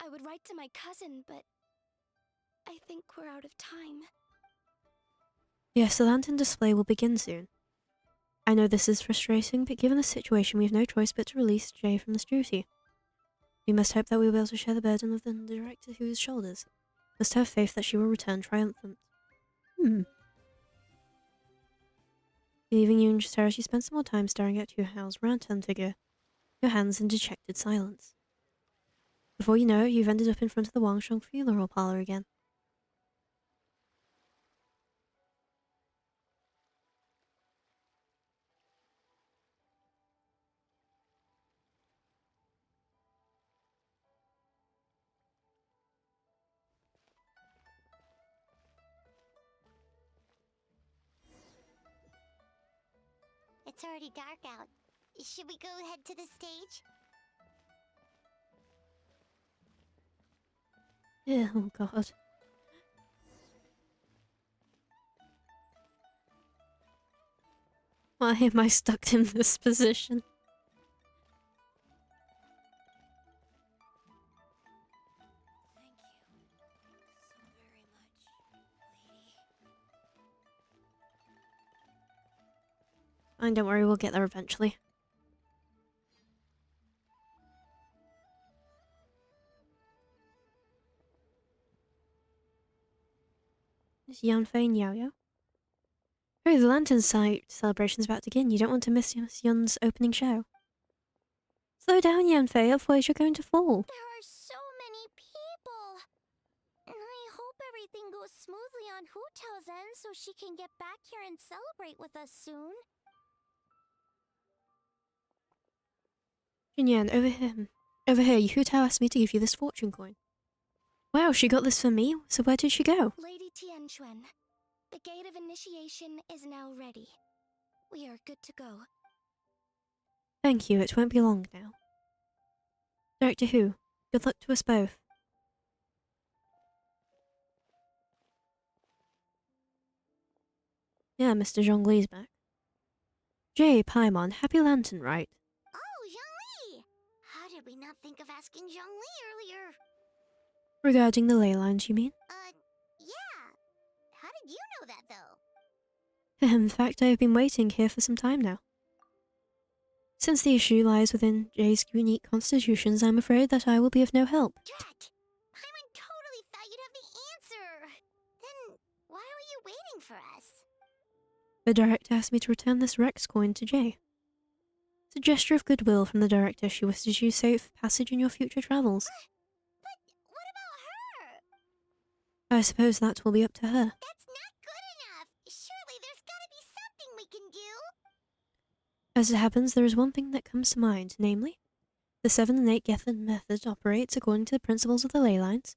I would write to my cousin, but I think we're out of time. Yes, the lantern display will begin soon. I know this is frustrating, but given the situation, we have no choice but to release Jay from this duty. We must hope that we will be able to share the burden with the director whose shoulders. Must have faith that she will return triumphant. Leaving you in terror, she spent some more time staring at Yuhao's round-turned figure, your hands in dejected silence. Before you know it, you've ended up in front of the Wangsheng funeral parlor again. It's already dark out. Should we go head to the stage? Oh god. Why am I stuck in this position? Thank you so very much, lady. And don't worry, we'll get there eventually. Is Yanfei and Yao Yao? Hurry, the lantern sight celebration's about to begin. You don't want to miss Miss Yun's opening show. Slow down, Yanfei, otherwise you're going to fall. There are so many people. And I hope everything goes smoothly on Hu Tao's end so she can get back here and celebrate with us soon. Junyan, over here. Over here, Hu Tao asked me to give you this fortune coin. Wow, she got this for me? So where did she go? Lady Tianquan, the gate of initiation is now ready. We are good to go. Thank you, it won't be long now. Director Hu, good luck to us both. Yeah, Mr. Zhongli's back. Jay, Paimon, happy lantern, right? Oh, Zhongli! How did we not think of asking Zhongli earlier? Regarding the ley lines, you mean? Yeah. How did you know that, though? In fact, I have been waiting here for some time now. Since the issue lies within Jay's unique constitutions, I'm afraid that I will be of no help. Drat! Paimon totally thought you'd have the answer. Then why were you waiting for us? The director asked me to return this Rex coin to Jay. It's a gesture of goodwill from the director. She wishes you safe passage in your future travels. But what about her? I suppose that will be up to her. That's not good enough. Surely there's gotta be something we can do. As it happens, there is one thing that comes to mind, namely, the 7 and 8 Gethin method operates according to the principles of the ley lines.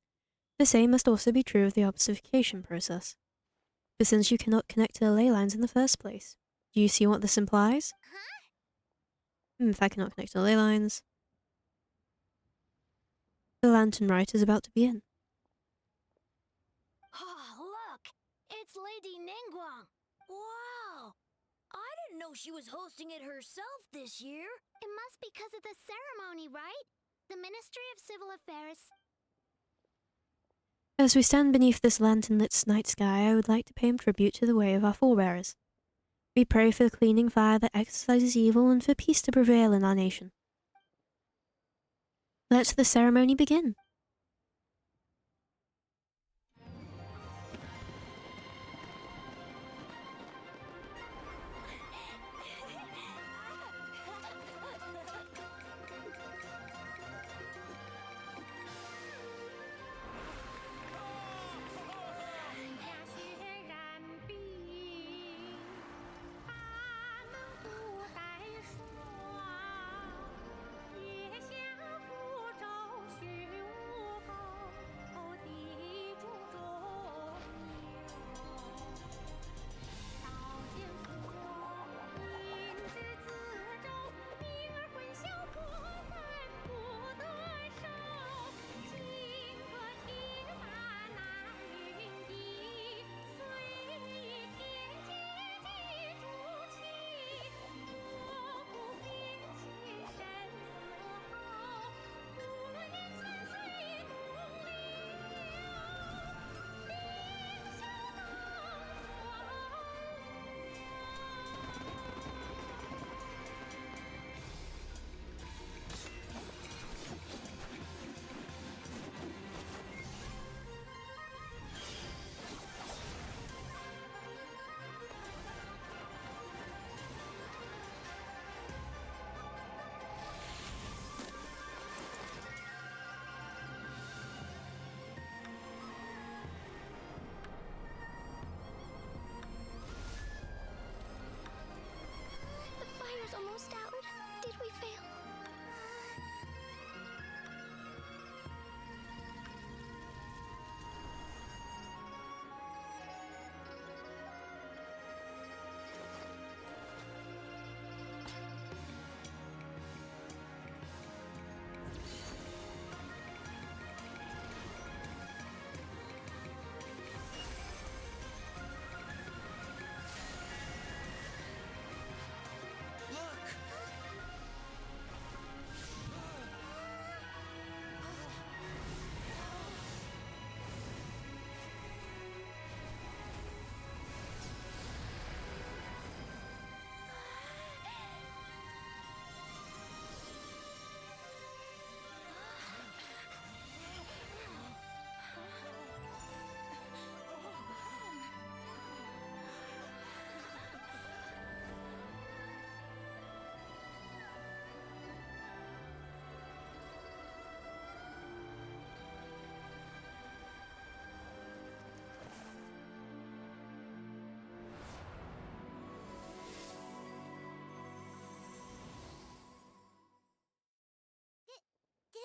The same must also be true of the obfuscation process. But since you cannot connect to the ley lines in the first place, do you see what this implies? Huh? If I cannot connect to the ley lines, the lantern rite is about to begin. Oh, look! It's Lady Ningguang! Wow! I didn't know she was hosting it herself this year. It must be because of the ceremony, right? The Ministry of Civil Affairs. As we stand beneath this lantern-lit night sky, I would like to pay him tribute to the way of our forebearers. We pray for the cleaning fire that exorcises evil and for peace to prevail in our nation. Let the ceremony begin.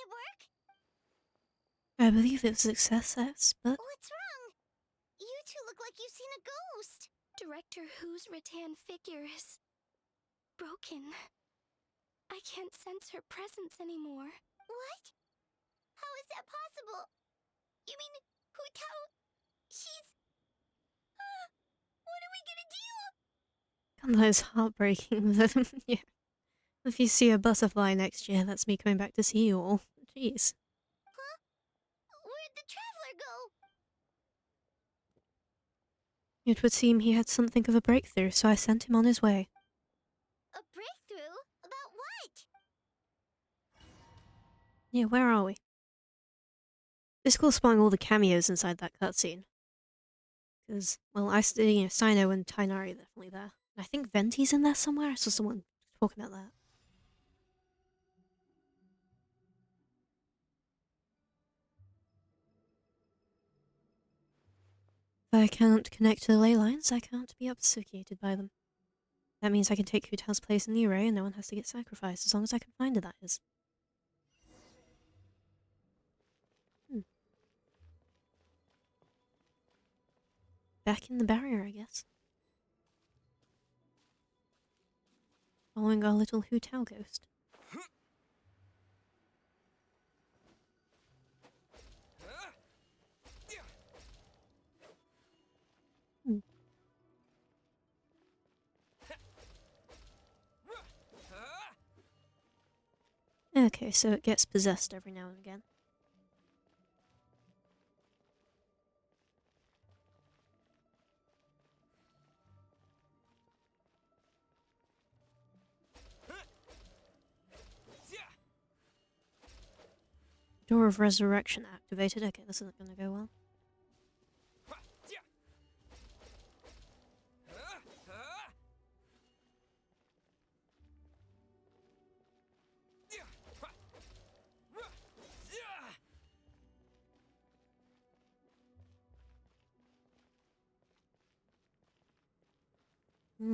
it work? I believe it was a success, but What's wrong? You two look like you've seen a ghost. Director Who's rattan figure is broken. I can't sense her presence anymore. What? How is that possible? You mean Hu Tao? She's. What are we gonna do? God, that is heartbreaking. Yeah. If you see a butterfly next year, that's me coming back to see you all. Jeez. Huh? Where'd the traveler go? It would seem he had something of a breakthrough, so I sent him on his way. A breakthrough? About what? Yeah, where are we? It's cool spotting all the cameos inside that cutscene. Because, well, Sino and Tainari are definitely there. And I think Venti's in there somewhere. I saw someone talking about that. If I can't connect to the ley lines, I can't be obfuscated by them. That means I can take Hutao's place in the array and no one has to get sacrificed, as long as I can find her, that is. Hmm. Back in the barrier, I guess. Following our little Hutao ghost. Hmm. Okay, so it gets possessed every now and again. Door of Resurrection activated. Okay, this isn't gonna go well.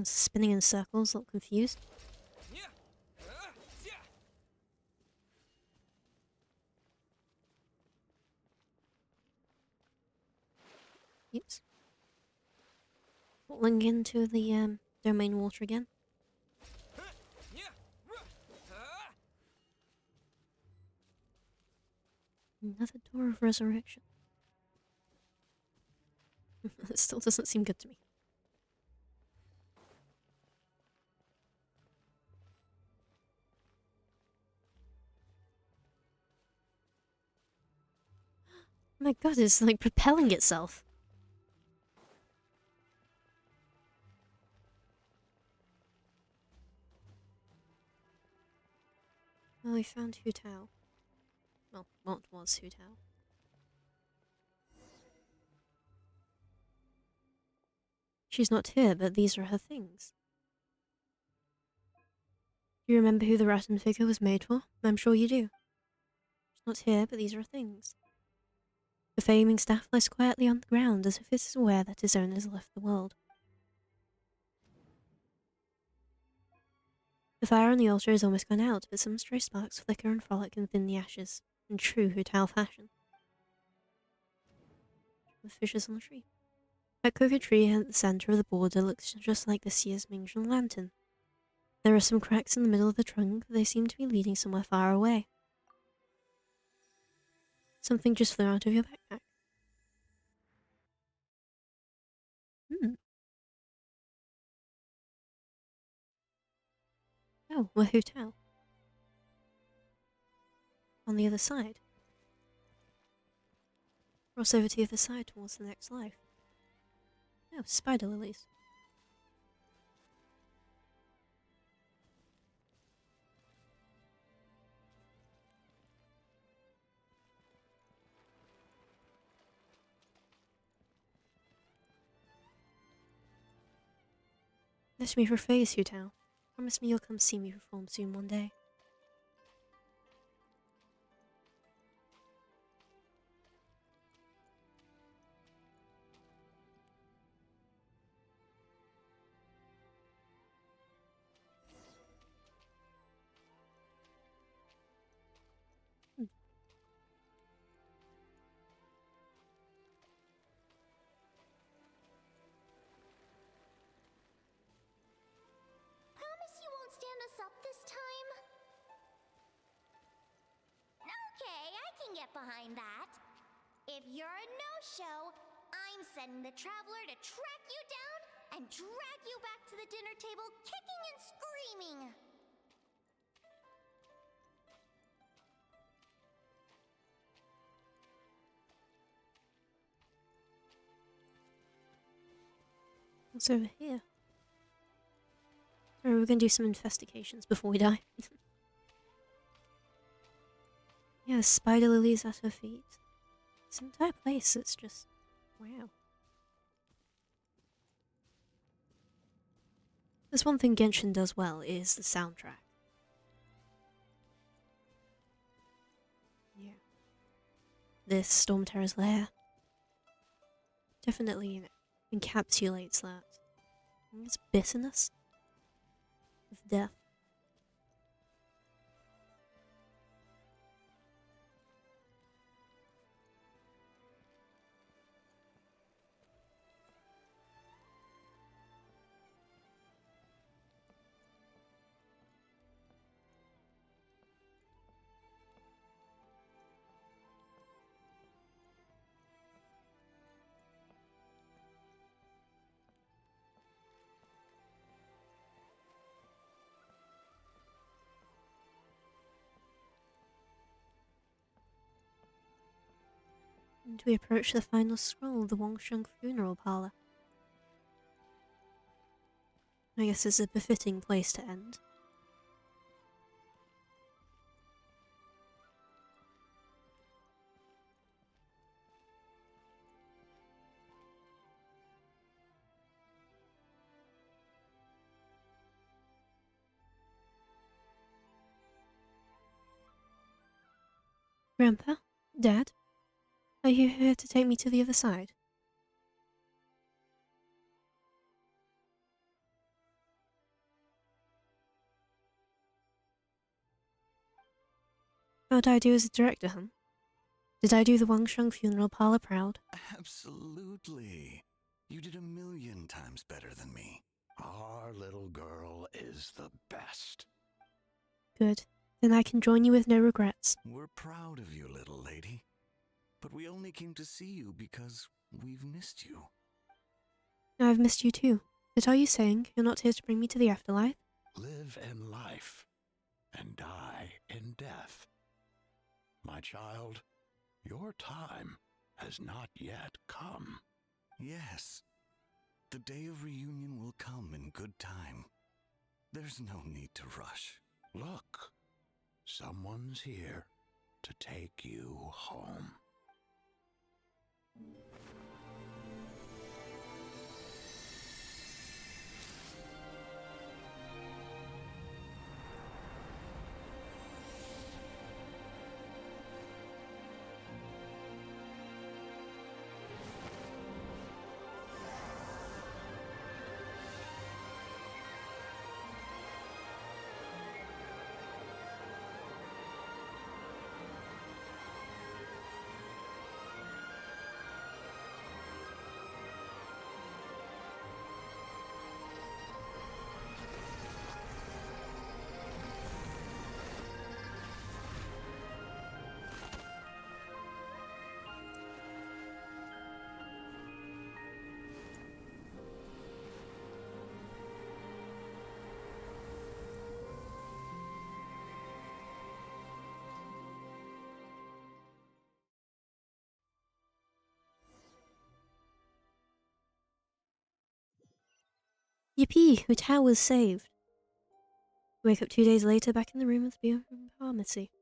Spinning in circles, a little confused. Oops. Falling into the domain water again. Another door of resurrection. It still doesn't seem good to me. Oh my god, it's like propelling itself. Well, we found Hutao. Well, what was Hutao? She's not here, but these are her things. Do you remember who the rattan figure was made for? I'm sure you do. She's not here, but these are her things. The flaming staff lies quietly on the ground, as if it is aware that its owner has left the world. The fire on the altar is almost gone out, but some stray sparks flicker and frolic within the ashes, in true Hutao fashion. The fishes on the tree. That cocoa tree at the center of the border looks just like this year's Mingzheng lantern. There are some cracks in the middle of the trunk, but they seem to be leading somewhere far away. Something just flew out of your backpack. Hmm. Oh, we're Hutao. On the other side. Cross over to the other side towards the next life. Oh, spider lilies. Let me rephrase, Hutao. Promise me you'll come see me perform soon one day. can get behind that. If you're a no-show, I'm sending the Traveler to track you down and drag you back to the dinner table kicking and screaming. What's over here? Sorry, we're gonna do some investigations before we die. Yeah, spider lilies at her feet. This entire place, it's just... wow. There's one thing Genshin does well, is the soundtrack. Yeah. This Storm Terror's lair definitely, you know, encapsulates that. It's bitterness of death. And we approach the final scroll, the Wangsheng funeral parlor. I guess it's a befitting place to end. Grandpa? Dad? Are you here to take me to the other side? What did I do as a director, huh? Did I do the Wangsheng funeral parlor proud? Absolutely. You did 1,000,000 times better than me. Our little girl is the best. Good. Then I can join you with no regrets. We're proud of you, little lady. But we only came to see you because we've missed you. I've missed you too. But are you saying you're not here to bring me to the afterlife? Live in life and die in death. My child, your time has not yet come. Yes, the day of reunion will come in good time. There's no need to rush. Look, someone's here to take you home. Yippee! Hu Tao was saved. Wake up 2 days later, back in the room with the pharmacy.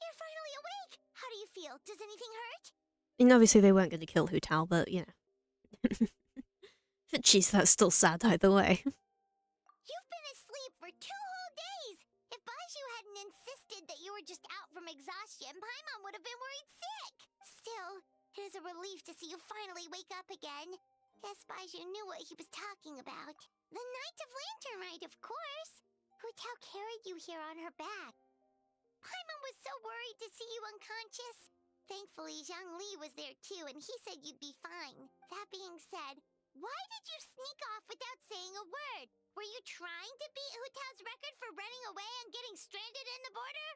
You're finally awake! How do you feel? Does anything hurt? And obviously they weren't going to kill Hu Tao, but you know. But jeez, that's still sad either way. You've been asleep for 2 whole days! If Baiju hadn't insisted that you were just out from exhaustion, Paimon would have been worried sick! Still, it is a relief to see you finally wake up again. Guess Baiju knew what he was talking about. The Knight of Lantern Rite, of course! Hu Tao carried you here on her back. Paimon was so worried to see you unconscious. Thankfully, Zhang Li was there too, and he said you'd be fine. That being said, why did you sneak off without saying a word? Were you trying to beat Hu Tao's record for running away and getting stranded in the border?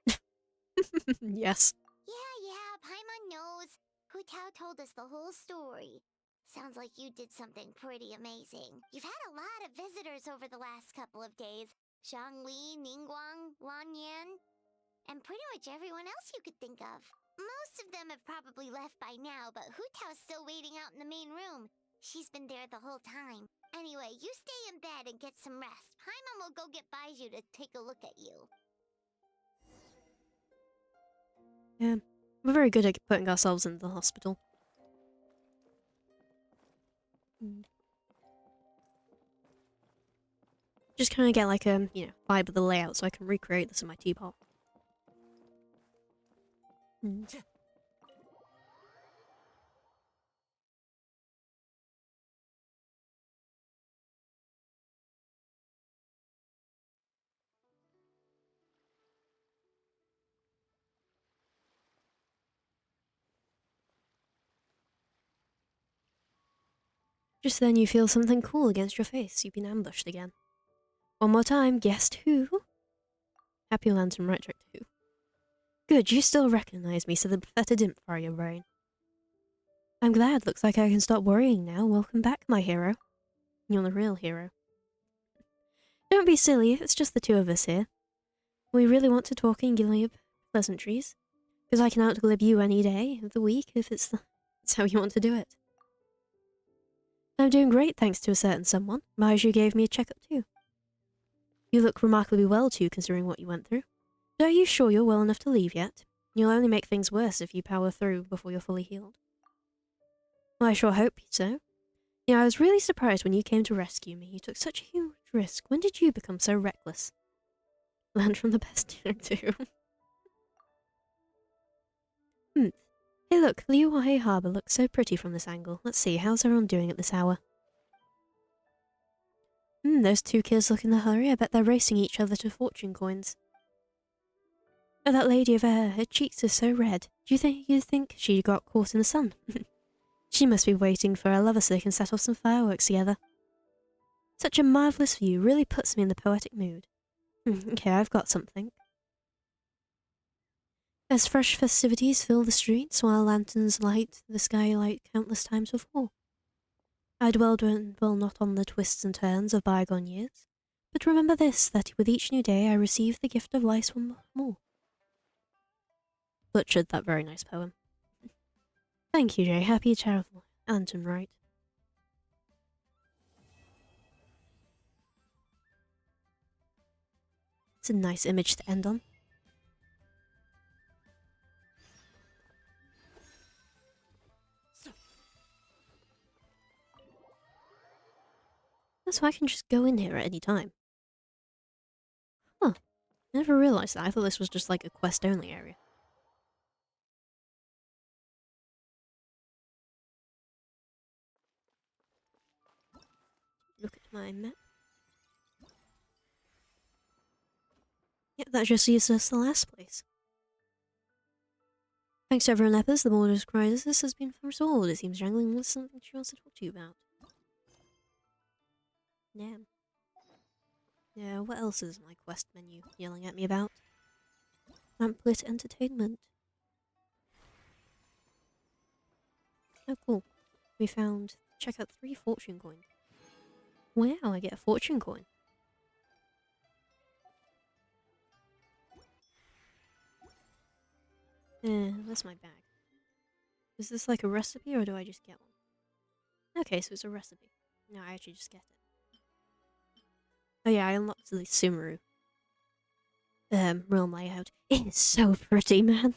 Yes. Yeah, Paimon knows. Hu Tao told us the whole story. Sounds like you did something pretty amazing. You've had a lot of visitors over the last couple of days. Zhangli, Ningguang, Lan Yan, and pretty much everyone else you could think of. Most of them have probably left by now, but Hu Tao's still waiting out in the main room. She's been there the whole time. Anyway, you stay in bed and get some rest. Paimon will go get Baiju to take a look at you. Yeah, we're very good at putting ourselves in the hospital. Just kind of get like a, vibe of the layout so I can recreate this in my teapot. Just then you feel something cool against your face. You've been ambushed again. One more time, guessed who? Happy Lantern Rite Trick 2. Good, you still recognize me, so the Professor didn't fry your brain. I'm glad, looks like I can stop worrying now. Welcome back, my hero. You're the real hero. Don't be silly, it's just the two of us here. We really want to talk and glib pleasantries. Because I can outglib you any day of the week if it's how you want to do it. I'm doing great thanks to a certain someone. Baiju gave me a checkup too. You look remarkably well too, considering what you went through. But are you sure you're well enough to leave yet? You'll only make things worse if you power through before you're fully healed. Well, I sure hope so. Yeah, I was really surprised when you came to rescue me. You took such a huge risk. When did you become so reckless? Learn from the best too. Hey look, Liuhai Harbour looks so pretty from this angle. Let's see, how's everyone doing at this hour? Those two kids look in a hurry. I bet they're racing each other to fortune coins. Oh, that lady over there, her cheeks are so red. Do you think she got caught in the sun? She must be waiting for her lover so they can set off some fireworks together. Such a marvellous view, really puts me in the poetic mood. Okay, I've got something. As fresh festivities fill the streets while lanterns light the sky like countless times before. I dwell not on the twists and turns of bygone years, but remember this, that with each new day I receive the gift of life one more. Butchered that very nice poem. Thank you, Jay. Happy travel. Anton, right? It's a nice image to end on. So I can just go in here at any time. Huh. I never realised that. I thought this was just like a quest-only area. Look at my map. Yep, that just leaves us the last place. Thanks to everyone Lepers, the border's crisis has been resolved. It seems Jangling was something she wants to talk to you about. Damn. Yeah, what else is my quest menu yelling at me about? Lamplit Entertainment. Oh, cool. We found... Check out 3 fortune coins. Wow, I get a fortune coin. That's my bag. Is this like a recipe or do I just get one? Okay, so it's a recipe. No, I actually just get it. Oh yeah, I unlocked the Sumeru realm layout. It is so pretty, man.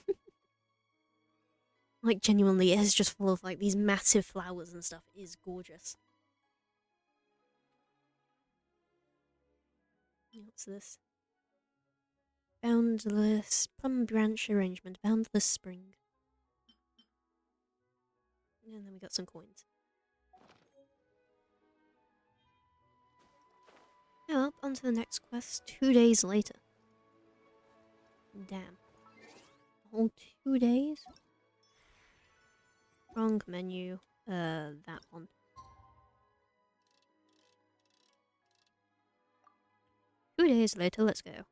Like, genuinely, it is just full of like these massive flowers and stuff. It is gorgeous. What's this? Boundless plum branch arrangement. Boundless spring. And then we got some coins. Now up onto the next quest 2 days later. Damn. A whole 2 days? Wrong menu. That one. Two days later, let's go.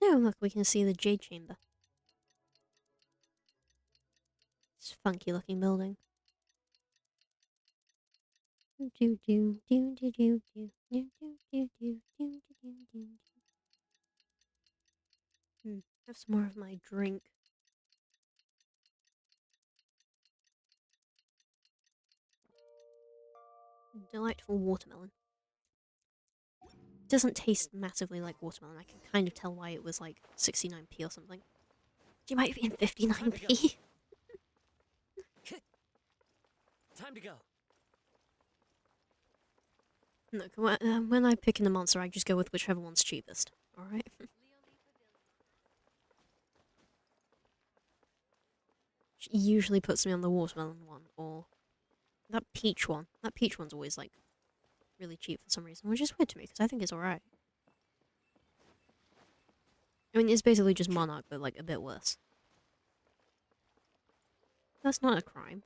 Oh, look, we can see the Jade Chamber. It's a funky looking building. Have some more of my drink. Delightful watermelon. Doesn't taste massively like watermelon. I can kind of tell why it was like 69p or something. She might be in 59p. Time to go. Look, when I pick in a monster, I just go with whichever one's cheapest. Alright? She usually puts me on the watermelon one, or that peach one. That peach one's always like really cheap for some reason, which is weird to me because I think it's alright. I mean, it's basically just Monarch, but like a bit worse. That's not a crime.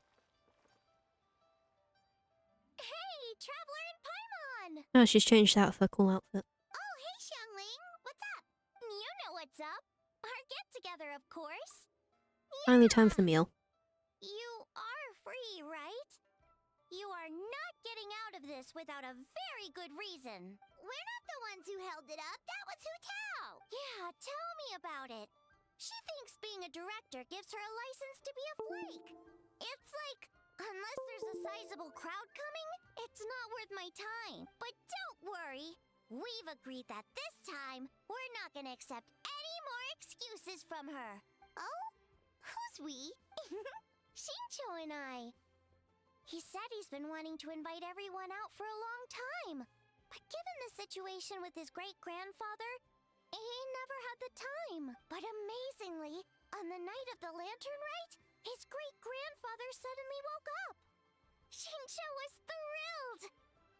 Hey, Traveler and Paimon! Oh, she's changed out of her cool outfit. Oh, hey, Xiangling. What's up? You know what's up. Our get-together, of course. Finally time for the meal. You are free, right? You are not getting out of this without a very good reason. We're not the ones who held it up. That was Hu Tao. Yeah, tell me about it. She thinks being a director gives her a license to be a flake. It's like, unless there's a sizable crowd coming, it's not worth my time. But don't worry. We've agreed that this time, we're not gonna accept any more excuses from her. Oh? Who's we? Shincho and I. He said he's been wanting to invite everyone out for a long time. But given the situation with his great-grandfather, he never had the time. But amazingly, on the night of the lantern rite, his great-grandfather suddenly woke up. Shincho was thrilled.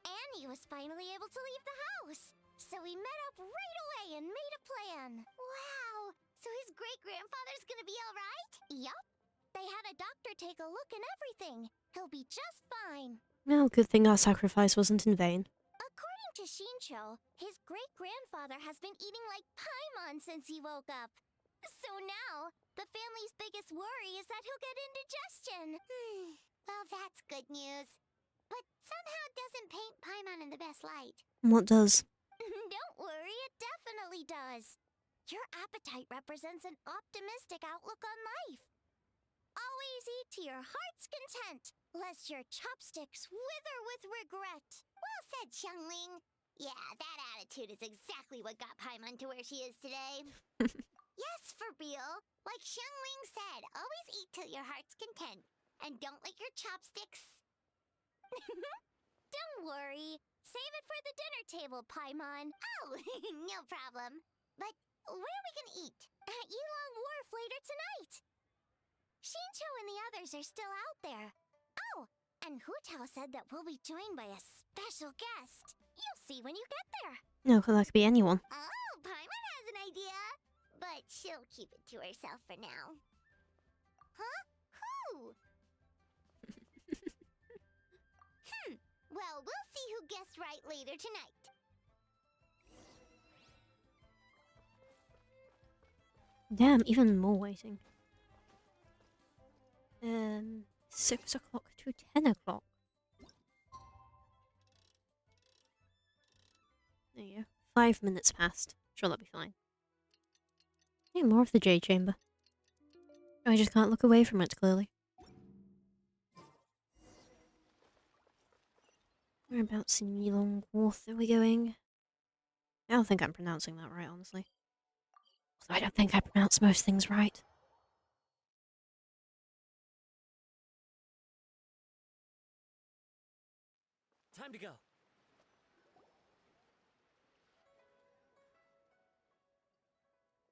And he was finally able to leave the house. So we met up right away and made a plan. Wow! So his great-grandfather's gonna be alright? Yup. They had a doctor take a look and everything. He'll be just fine. Well, good thing our sacrifice wasn't in vain. According to Shincho, his great-grandfather has been eating like Paimon since he woke up. So now, the family's biggest worry is that he'll get indigestion. Well, that's good news. But somehow doesn't paint Paimon in the best light. What does? Don't worry, it definitely does. Your appetite represents an optimistic outlook on life. Always eat to your heart's content, lest your chopsticks wither with regret. Well said, Xiangling. Yeah, that attitude is exactly what got Paimon to where she is today. Yes, for real. Like Xiangling said, always eat till your heart's content. And don't lick your chopsticks. Don't worry. Save it for the dinner table, Paimon. Oh, no problem. But where are we gonna eat? At Yilong Wharf later tonight. Shincho and the others are still out there. Oh, and Hu Tao said that we'll be joined by a special guest. You'll see when you get there. No, that could be anyone. Oh, Paimon has an idea. But she'll keep it to herself for now. Huh? Who? Well, we'll see who guessed right later tonight. Damn, even more waiting. 6 o'clock to 10 o'clock. There you go. 5 minutes passed. Sure, that'll be fine. Hey, more of the Jade Chamber. I just can't look away from it, clearly. Whereabouts in Yilong Wharf are we going? I don't think I'm pronouncing that right, honestly. Although I don't think I pronounce most things right. Time to go.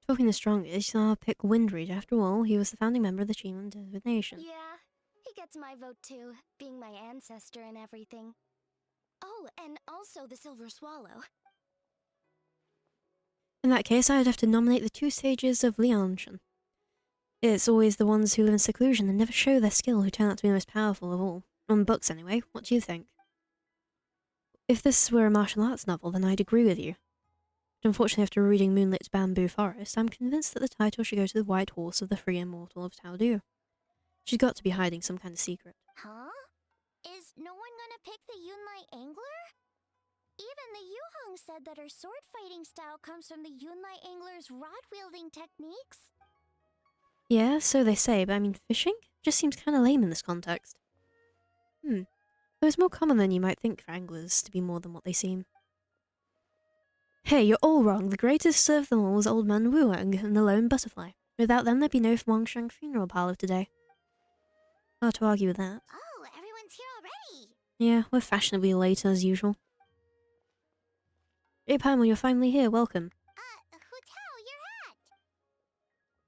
Talking the strongest, I'll pick Windreed. After all, he was the founding member of the Team Divination. Yeah, he gets my vote too, being my ancestor and everything. Oh, and also the Silver Swallow. In that case, I'd have to nominate the 2 sages of Liangshan. It's always the ones who live in seclusion and never show their skill who turn out to be the most powerful of all. On books, anyway. What do you think? If this were a martial arts novel, then I'd agree with you. But unfortunately, after reading Moonlit Bamboo Forest, I'm convinced that the title should go to the White Horse of the Free Immortal of Tao Du. She's got to be hiding some kind of secret. Huh? Is no one gonna pick the Yunlai Angler? Even the Yuhong said that her sword fighting style comes from the Yunlai Angler's rod wielding techniques. Yeah, so they say, but I mean, fishing? Just seems kind of lame in this context. Though it's more common than you might think for anglers to be more than what they seem. Hey, you're all wrong. The greatest of them all was Old Man Wuang and the Lone Butterfly. Without them, there'd be no Huangshan funeral parlor today. Hard to argue with that. Oh, everyone's here already. Yeah, we're fashionably late as usual. Hey Paimon, you're finally here, welcome. Who tell your hat?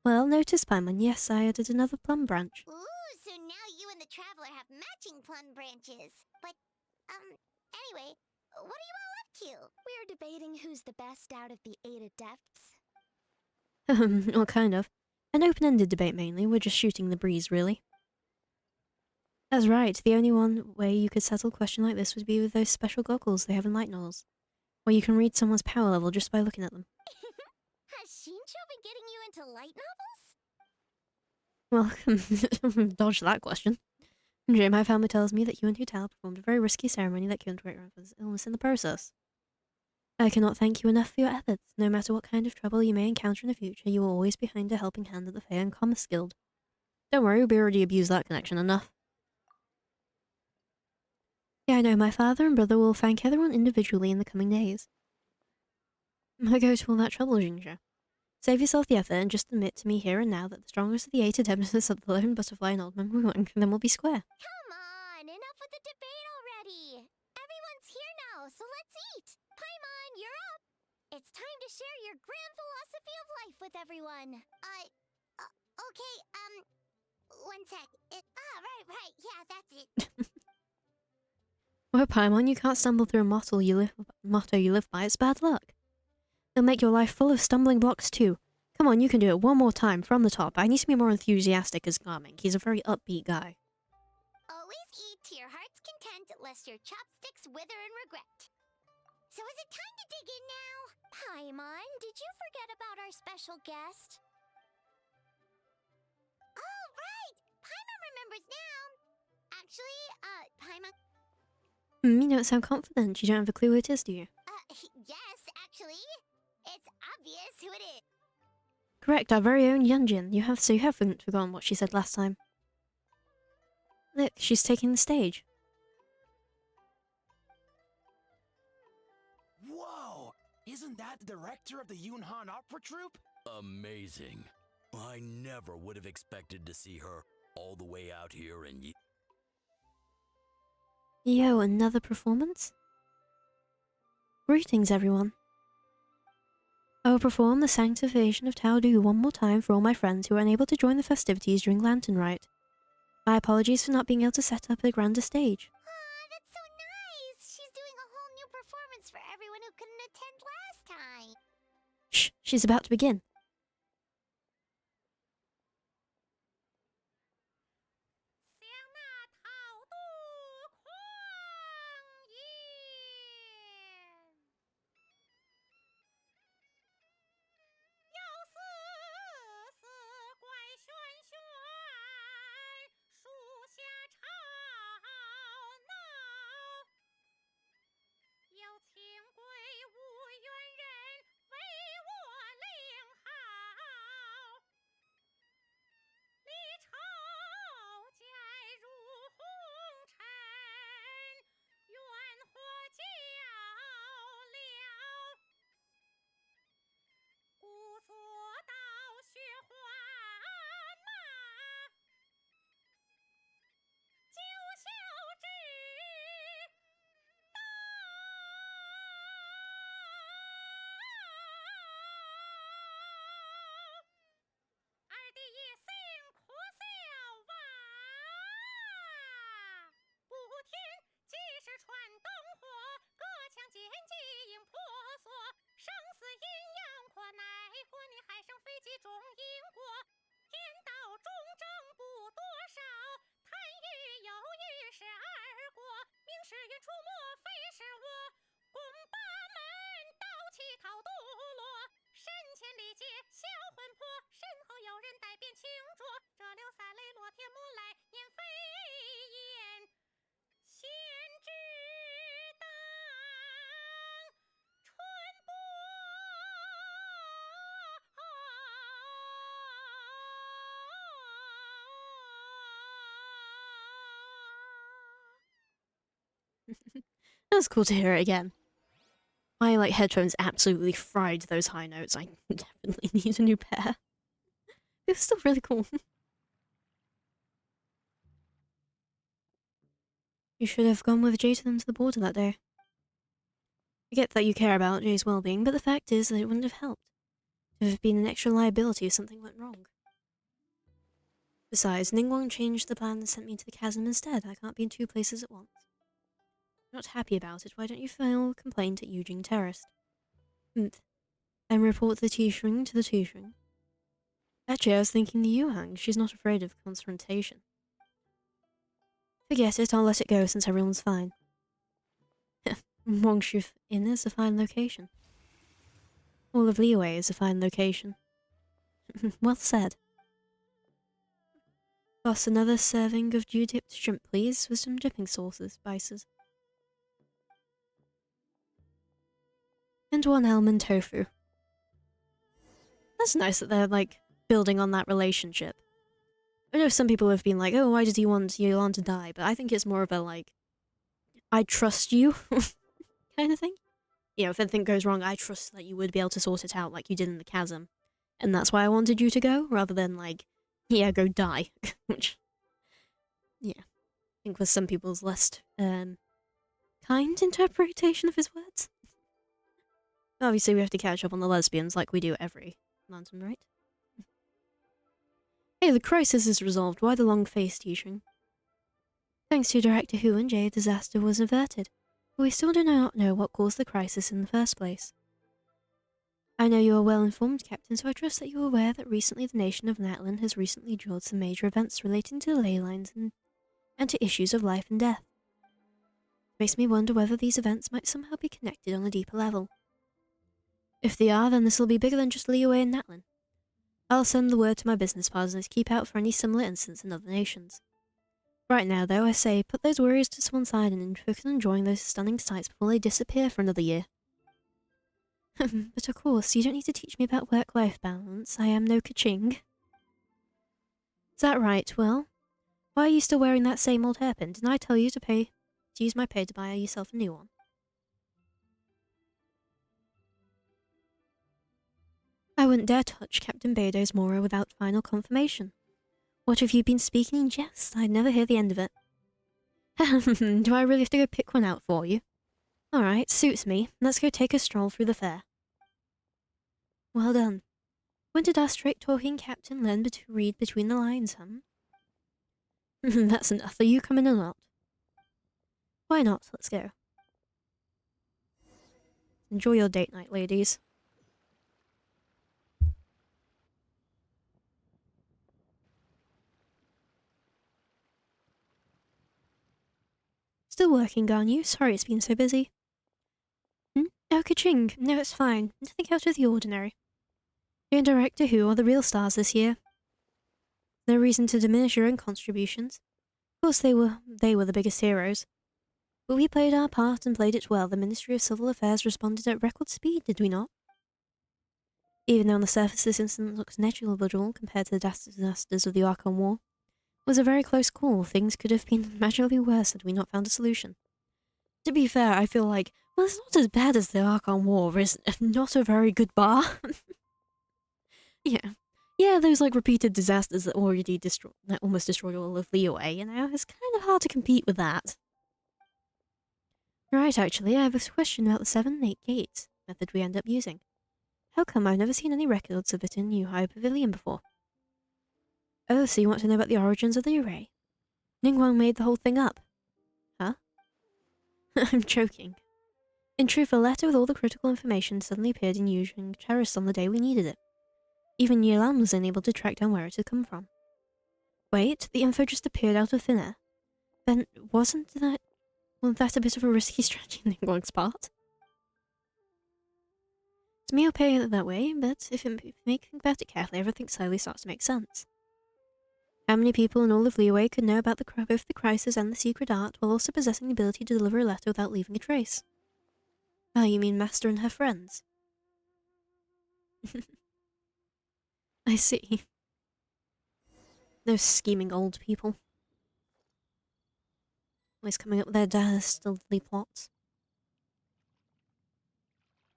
Well, notice Paimon, yes, I added another plum branch. Ooh, so now you and the Traveler have matching plum branches. But, anyway, what are you all up to? We're debating who's the best out of the 8 adepts. Well, kind of. An open-ended debate mainly, we're just shooting the breeze, really. That's right, the only way you could settle a question like this would be with those special goggles they have in light novels, where you can read someone's power level just by looking at them. Has Shincho been getting you into light novels? Well, dodge that question. Jay, my family tells me that you and Hutal performed a very risky ceremony that killed great grandfather's illness in the process. I cannot thank you enough for your efforts. No matter what kind of trouble you may encounter in the future, you will always be behind a helping hand at the Fair and Commerce Guild. Don't worry, we already abused that connection enough. Yeah, I know, my father and brother will thank everyone individually in the coming days. Why go to all that trouble, Jingzhe? Save yourself the effort and just admit to me here and now that the strongest of the 8 attempts are the Lone Butterfly and Old Man Wuang, and then we'll be square. Come on, enough with the debate already. Everyone's here now, so let's eat. Paimon, you're up. It's time to share your grand philosophy of life with everyone. Okay, one sec. Right, yeah, that's it. Well, Paimon, you can't stumble through a motto you live by, it's bad luck. It'll make your life full of stumbling blocks too. Come on, you can do it one more time, from the top. I need to be more enthusiastic as Garming. He's a very upbeat guy. Always eat to your heart's content, lest your chopsticks wither in regret. So is it time to dig in now? Paimon, did you forget about our special guest? Oh, right! Paimon remembers now. Actually, Paimon... You don't sound confident. You don't have a clue who it is, do you? Yes, actually. It's obvious who it is. Correct, our very own Yunjin. You haven't forgotten what she said last time. Look, she's taking the stage. Whoa! Isn't that the director of the Yunhan Opera Troupe? Amazing. I never would have expected to see her all the way out here in Yo, another performance? Greetings, everyone. I will perform the Sanctification of Tao Du one more time for all my friends who are unable to join the festivities during Lantern Rite. My apologies for not being able to set up a grander stage. Aw, that's so nice! She's doing a whole new performance for everyone who couldn't attend last time. Shh, she's about to begin. That was cool to hear it again. My like headphones absolutely fried those high notes. I definitely need a new pair. It was still really cool. You should have gone with Jay to them to the border that day. I get that you care about Jay's well-being, but the fact is that it wouldn't have helped. It would have been an extra liability if something went wrong. Besides, Ningguang changed the plan and sent me to the chasm instead. I can't be in two places at once. You're not happy about it, why don't you file a complaint at Eugene Terrace? And report the T-Shring to the T-Shring. Actually, I was thinking the Yuhang. She's not afraid of confrontation. Forget it, I'll let it go since everyone's fine. Wangshu Inn is a fine location. All of Liyue is a fine location. Well said. Boss, another serving of dew-dipped shrimp, please, with some dipping sauces, spices. And one almond tofu. That's nice that they're, like, building on that relationship. I know some people have been like, oh, why does he want Yuan to die? But I think it's more of a, like, I trust you kind of thing. You know, if anything goes wrong, I trust that you would be able to sort it out like you did in the chasm. And that's why I wanted you to go, rather than, like, yeah, go die. Which, yeah, I think was some people's less, kind interpretation of his words. Obviously, we have to catch up on the lesbians like we do every lantern, right? Hey, the crisis is resolved. Why the long-faced teaching? Thanks to Director Hu and Jay, a disaster was averted. But we still do not know what caused the crisis in the first place. I know you are well informed, Captain, so I trust that you are aware that recently the nation of Natlan has recently endured some major events relating to the ley lines and to issues of life and death. It makes me wonder whether these events might somehow be connected on a deeper level. If they are, then this will be bigger than just Liyue and Natlan. I'll send the word to my business partners to keep out for any similar incidents in other nations. Right now, though, I say, put those worries to one side and focus on enjoying those stunning sights before they disappear for another year. But of course, you don't need to teach me about work-life balance. I am no ka-ching. Is that right? Well, why are you still wearing that same old hairpin? Didn't I tell you to use my pay to buy yourself a new one? I wouldn't dare touch Captain Beidou's Mora without final confirmation. What have you been speaking in jest? I'd never hear the end of it. Do I really have to go pick one out for you? Alright, suits me. Let's go take a stroll through the fair. Well done. When did our straight-talking captain learn to read between the lines, That's enough. Are you coming or not? Why not? Let's go. Enjoy your date night, ladies. Still working, aren't you? Sorry it's been so busy. Oh, ka-ching. No, it's fine. Nothing out of the ordinary. You and Director Who are the real stars this year. No reason to diminish your own contributions. Of course, they were the biggest heroes. But we played our part and played it well. The Ministry of Civil Affairs responded at record speed, did we not? Even though on the surface this incident looks negligible compared to the disasters of the Archon War, it was a very close call. Things could have been immeasurably worse had we not found a solution. To be fair, I feel like, well, it's not as bad as the Archon War, is not a very good bar. Yeah. Yeah, those like repeated disasters that already almost destroyed all of Liyue, you know, it's kind of hard to compete with that. Right, actually, I have a question about the 7 and 8 gates method we end up using. How come I've never seen any records of it in New High Pavilion before? Oh, so you want to know about the origins of the array? Ningguang made the whole thing up. Huh? I'm joking. In truth, a letter with all the critical information suddenly appeared in Yuzheng Terrace on the day we needed it. Even Yelan was unable to track down where it had come from. Wait, the info just appeared out of thin air. Then wasn't that... well, that a bit of a risky strategy on Ningguang's part? To me, I'll pay it that way, but if you think about it carefully, everything slowly starts to make sense. How many people in all of Liyue could know about both the crisis and the secret art, while also possessing the ability to deliver a letter without leaving a trace? Ah, you mean Master and her friends? I see. Those scheming old people. Always coming up with their dastardly plots.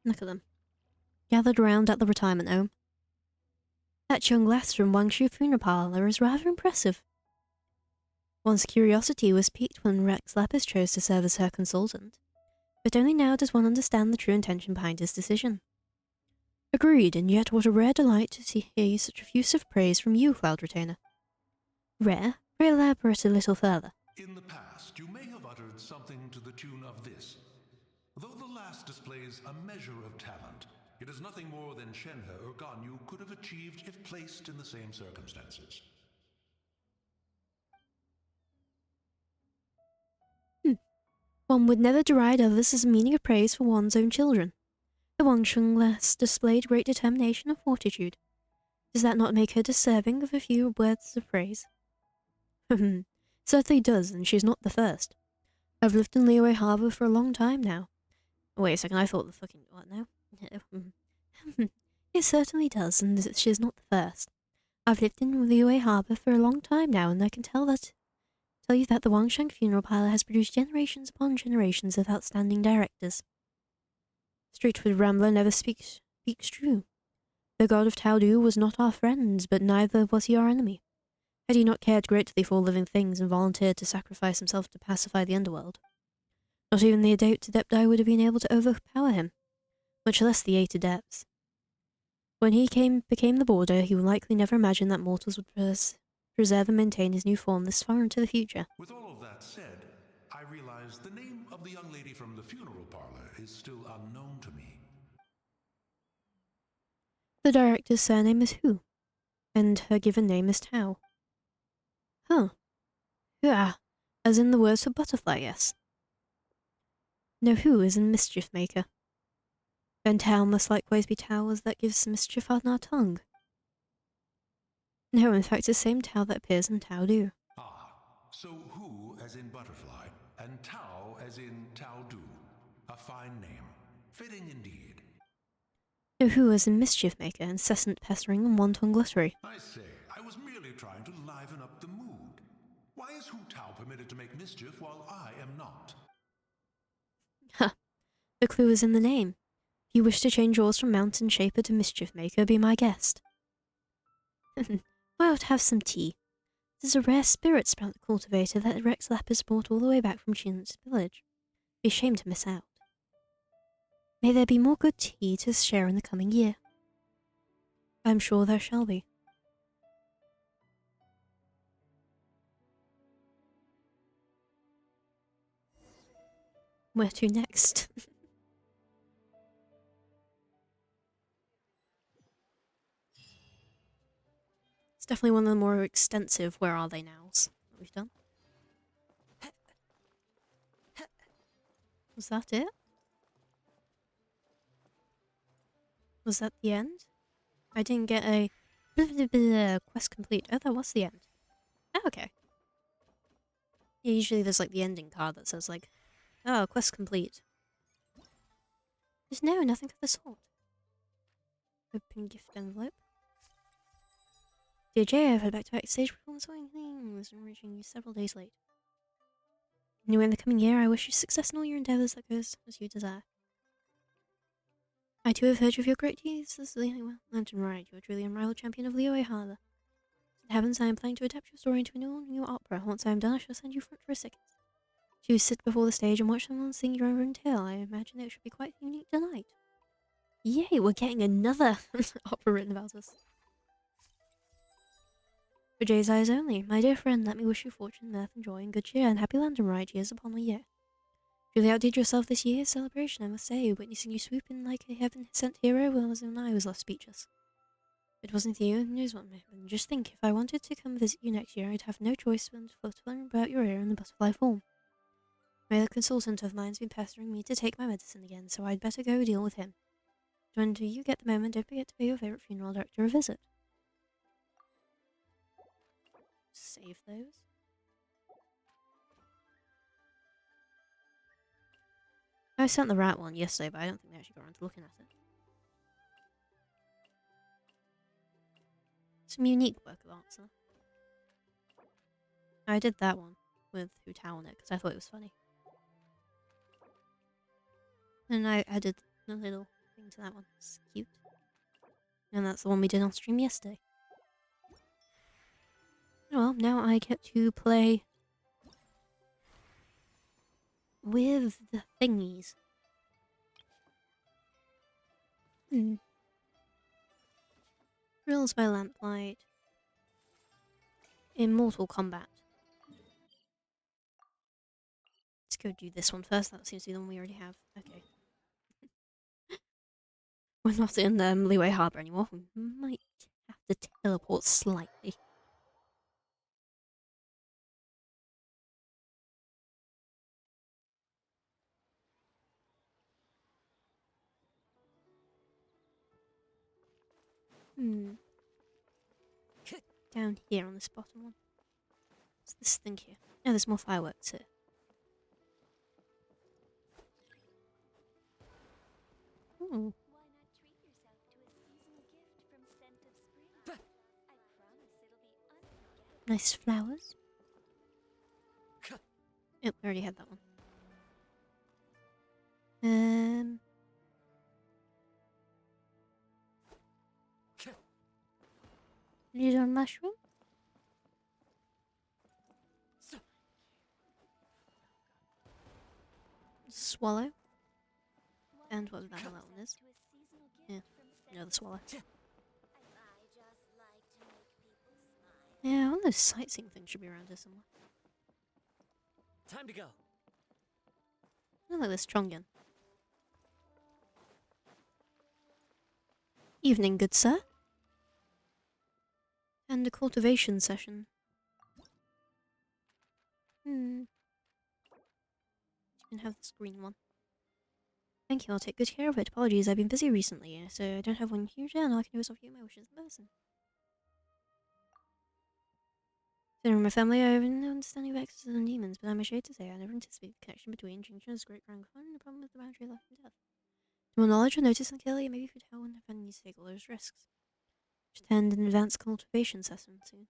Look at them. Gathered around at the retirement home. That young lass from Wangshu Funeral Parlor is rather impressive. One's curiosity was piqued when Rex Lapis chose to serve as her consultant, but only now does one understand the true intention behind his decision. Agreed, and yet what a rare delight to hear such effusive praise from you, Cloud Retainer. Rare? Pray elaborate a little further. In the past, you may have uttered something to the tune of this. Though the last displays a measure of talent, it is nothing more than Shenhe or Ganyu could have achieved if placed in the same circumstances. One would never deride others as a meaning of praise for one's own children. The Wangsheng lass displayed great determination and fortitude. Does that not make her deserving of a few words of praise? Certainly does, and she's not the first. I've lived in Liyue Harbor for a long time now. Wait a second, I thought the fucking... what now? It certainly does, and she's not the first. I've lived in Liyue Harbor for a long time now, and I can tell you that the Wangsheng Funeral Parlor has produced generations upon generations of outstanding directors. Straightforward Rambler never speaks true. The god of Taudu was not our friend, but neither was he our enemy. Had he not cared greatly for all living things and volunteered to sacrifice himself to pacify the underworld, not even the Adepti would have been able to overpower him, much less the 8 Adepts. When he became the border, he would likely never imagine that mortals would preserve and maintain his new form this far into the future. With all of that said, I realize the name of the young lady from the funeral parlor is still unknown to me. The director's surname is Hu, and her given name is Tao. Huh. Hua, as in the words for butterfly, yes. No, Hu is in mischief maker. Then Tao must likewise be Tao as that gives mischief on our tongue. No, in fact, the same Tao that appears in Tao Do. Ah, so Hu as in butterfly, and Tao as in Taudu. A fine name. Fitting indeed. No, Hu is in mischief maker, incessant pestering and wanton gluttery. I say, I was merely trying to liven up the mood. Why is Hu Tao permitted to make mischief while I am not? Ha! The clue is in the name. If you wish to change yours from mountain shaper to mischief maker, be my guest. Why not have some tea? This is a rare spirit sprout cultivator that Rex Lapis brought all the way back from Chin's village. Be ashamed to miss out. May there be more good tea to share in the coming year. I am sure there shall be. Where to next? It's definitely one of the more extensive Where Are They Nows that we've done. Was that it? Was that the end? I didn't get a quest complete. Oh, that was the end. Oh, okay. Yeah, usually there's like the ending card that says like, oh, quest complete. There's nothing of the sort. Open gift envelope. Dear Jay, I've had back-to-back stage performance things and reaching you several days late. Anyway, in the coming year, I wish you success in all your endeavours that goes as you desire. I too have heard of your great deeds. This is the only one. Lantern Rite, you are truly unrivaled champion of Liyue Harbor. In heavens, I am planning to adapt your story into a new opera. Once I am done, I shall send you front for a second. To sit before the stage and watch someone sing your own tale. I imagine it should be quite a unique delight. Yay, we're getting another opera written about us. For Jay's eyes only, my dear friend, let me wish you fortune, mirth, and joy, and good cheer, and happy Lantern Rite years upon the year. Truly outdid yourself this year's celebration, I must say. Witnessing you swoop in like a heaven-sent hero was when I was left speechless. If it wasn't you, who knows what may happen. Just think, if I wanted to come visit you next year, I'd have no choice but to flutter about your ear in the butterfly form. My other consultant of mine's been pestering me to take my medicine again, so I'd better go deal with him. But when you get the moment, don't forget to pay your favourite funeral director a visit. Save those. I sent the rat one yesterday, but I don't think they actually got around to looking at it. Some unique work of art, sir. I did that one with Hu Tao on it because I thought it was funny. And I added a little thing to that one. It's cute. And that's the one we did on stream yesterday. Well, now I get to play with the thingies. Thrills by Lamplight. Immortal Combat. Let's go do this one first. That seems to be the one we already have. Okay. We're not in Leeway Harbour anymore. We might have to teleport slightly. Down here on this bottom one. What's this thing here? Oh, there's more fireworks here. Ooh. Why not treat yourself to a seasonal gift from Scent of Spring? I promise it'll be unforgettable. Nice flowers. Oh, we already had that one. Little mushroom. Swallow. And whatever that one is. Yeah, another swallow. Yeah, one of those sightseeing things should be around here somewhere. Time to go. I like this Chongyun. Evening, good sir. And a cultivation session. You can have this green one. Thank you, I'll take good care of it. Apologies, I've been busy recently, so I don't have one huge and all I can do is offer you my wishes in person. Considering my family, I have no understanding of exorcisms and demons, but I'm ashamed to say I never anticipated the connection between Jinchu's great-grandfather and the problem with the boundary of life and death. To my knowledge, I noticed unclearly, maybe Fu Tao wouldn't have had need to take all those risks. Should attend an advanced cultivation session soon.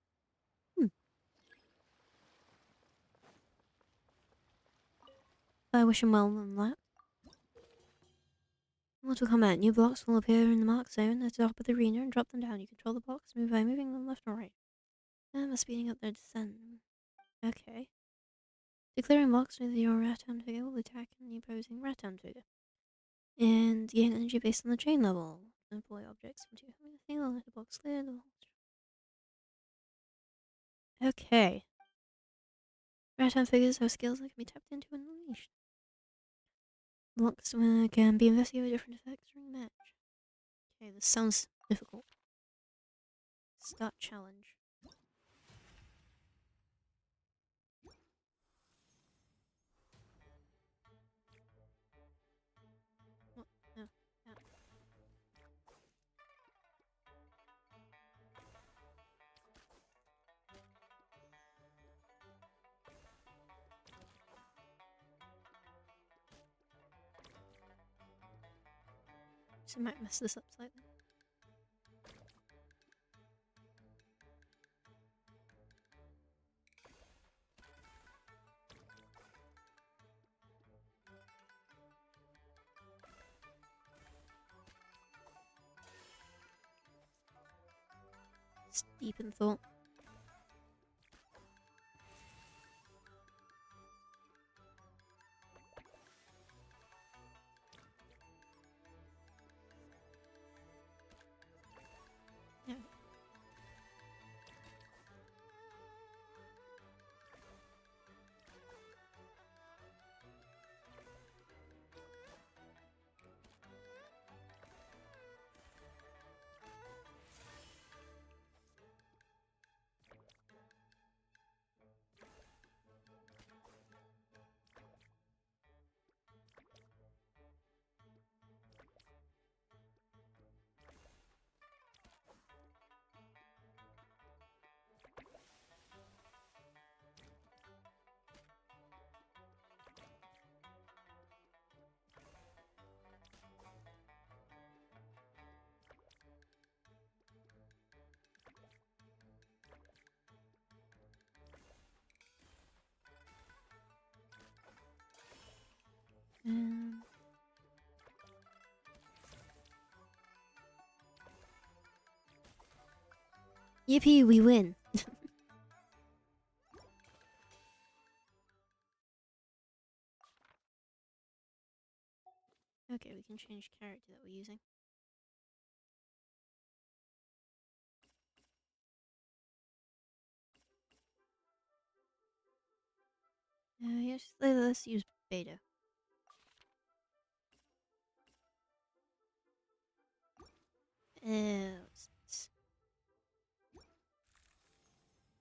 I wish him well on that. Mortal Kombat. New blocks will appear in the mark zone at the top of the arena and drop them down. You control the blocks, move by moving them left or right. Speeding up their descent. Okay. Declaring blocks with your Rattan figure will attack the opposing Rattan figure. And gain energy based on the chain level. Employ objects into having a single let the box clear the whole. Okay. Rattan figures have skills that can be tapped into and unleashed. Blocks can be investigated with different effects during the match. Okay, this sounds difficult. Start challenge. What? No. That. So I might mess this up slightly. It's deep in thought. Yeah. Um, Yippee, we win! Okay, we can change character that we're using. Yes, let's use beta.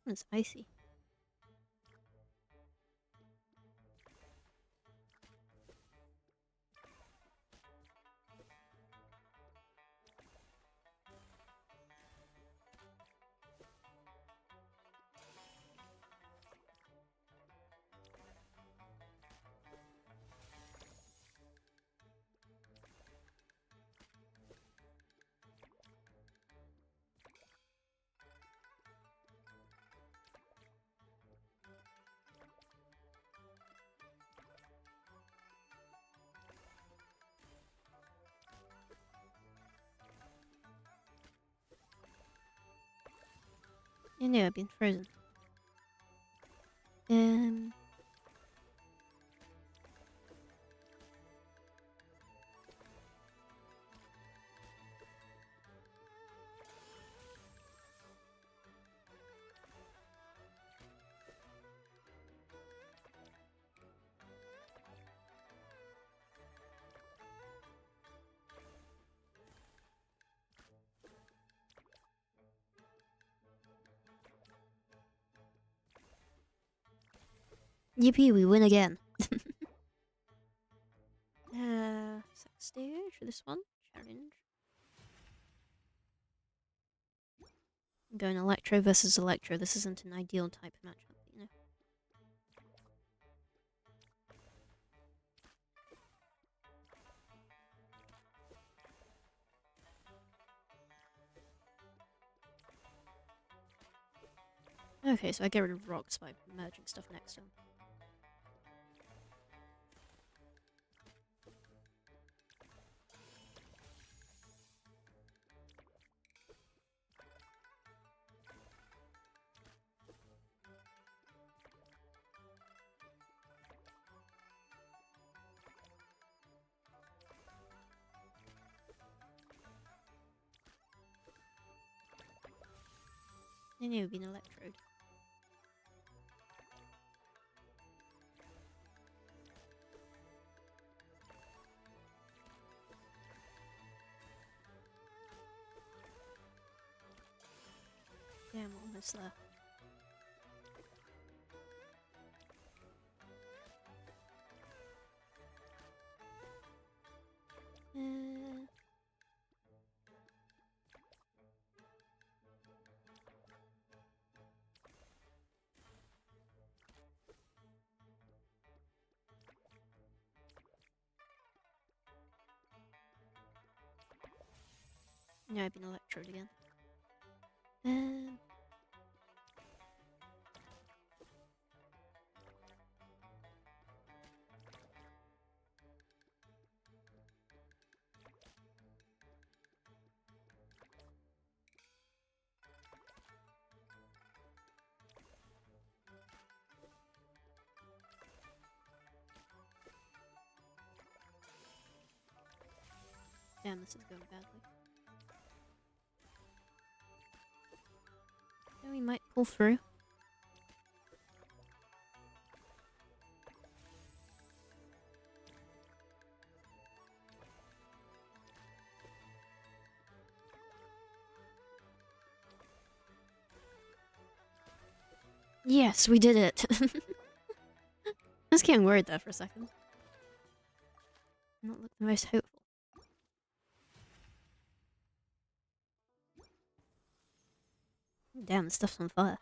It's icy. I knew I'd been frozen. Yippee, we win again. Second stage for this one. Challenge. I'm going Electro versus Electro. This isn't an ideal type of matchup, you know. Okay, so I get rid of rocks by merging stuff next to them. I knew it would be an electrode. Damn, almost there. No, I've been electrode again. Damn, this is going badly. Yeah, we might pull through. Yes, we did it. I was getting worried there for a second. Not look the most hopeful. Damn, this stuff's on fire.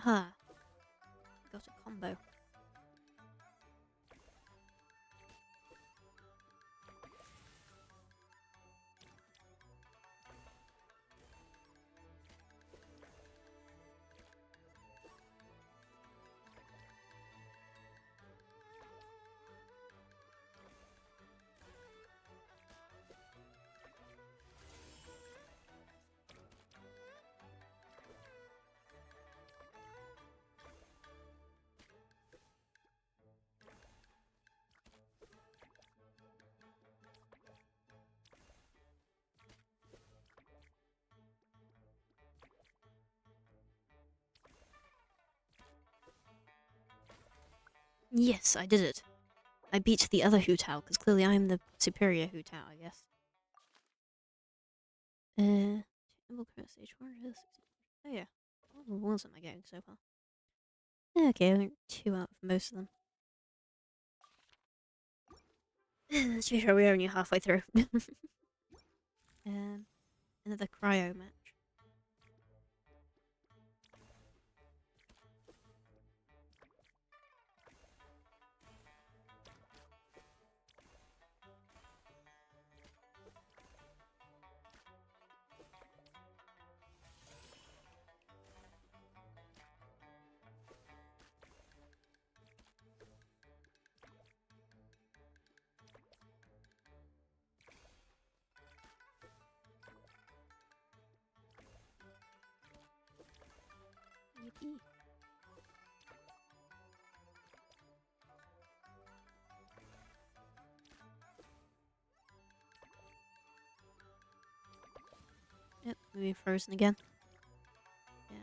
Ah, got a combo. Yes, I did it. I beat the other Hu Tao, because clearly I'm the superior Hu Tao, I guess. Temple current stage 460. Oh yeah. What levels am I getting so far? Yeah, okay, I think 2 out of most of them. To be sure, we're only halfway through. Another cryo match. Yippee. Yep, maybe frozen again. Yeah.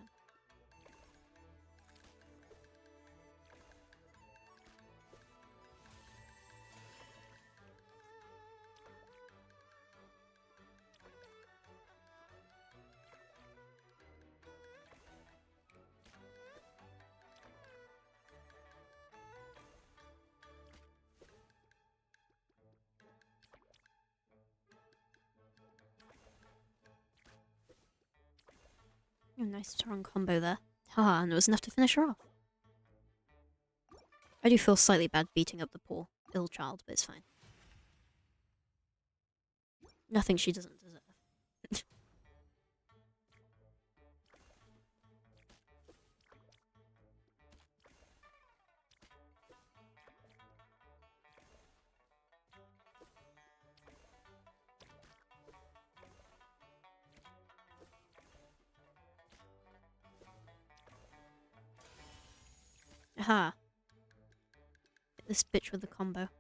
Oh, nice strong combo there. Haha, and it was enough to finish her off. I do feel slightly bad beating up the poor ill child, but it's fine. Nothing she doesn't deserve. Aha. Hit this bitch with the combo.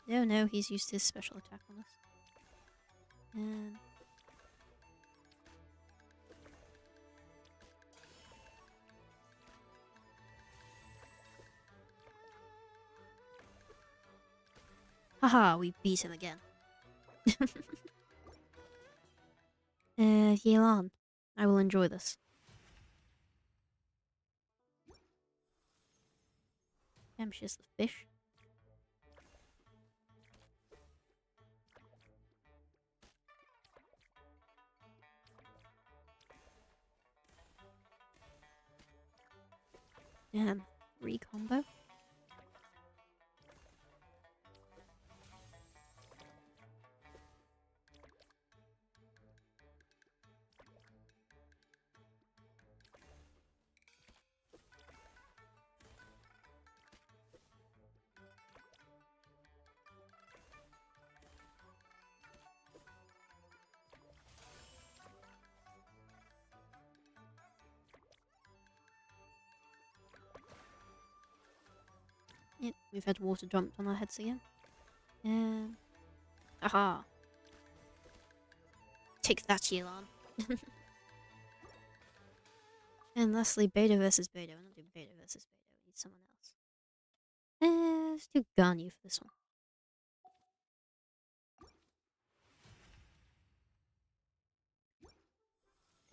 No, no, he's used his special attack on us. And... haha, we beat him again. Yelan. I will enjoy this. Damn, she's the fish. Damn, re-combo? Yep, we've had water dumped on our heads again. Aha. Take that, Yelan. And lastly, Beta versus Beta. We're not doing Beta versus Beta. We need someone else. Let's do Ganyu for this one.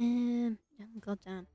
Oh, goddamn.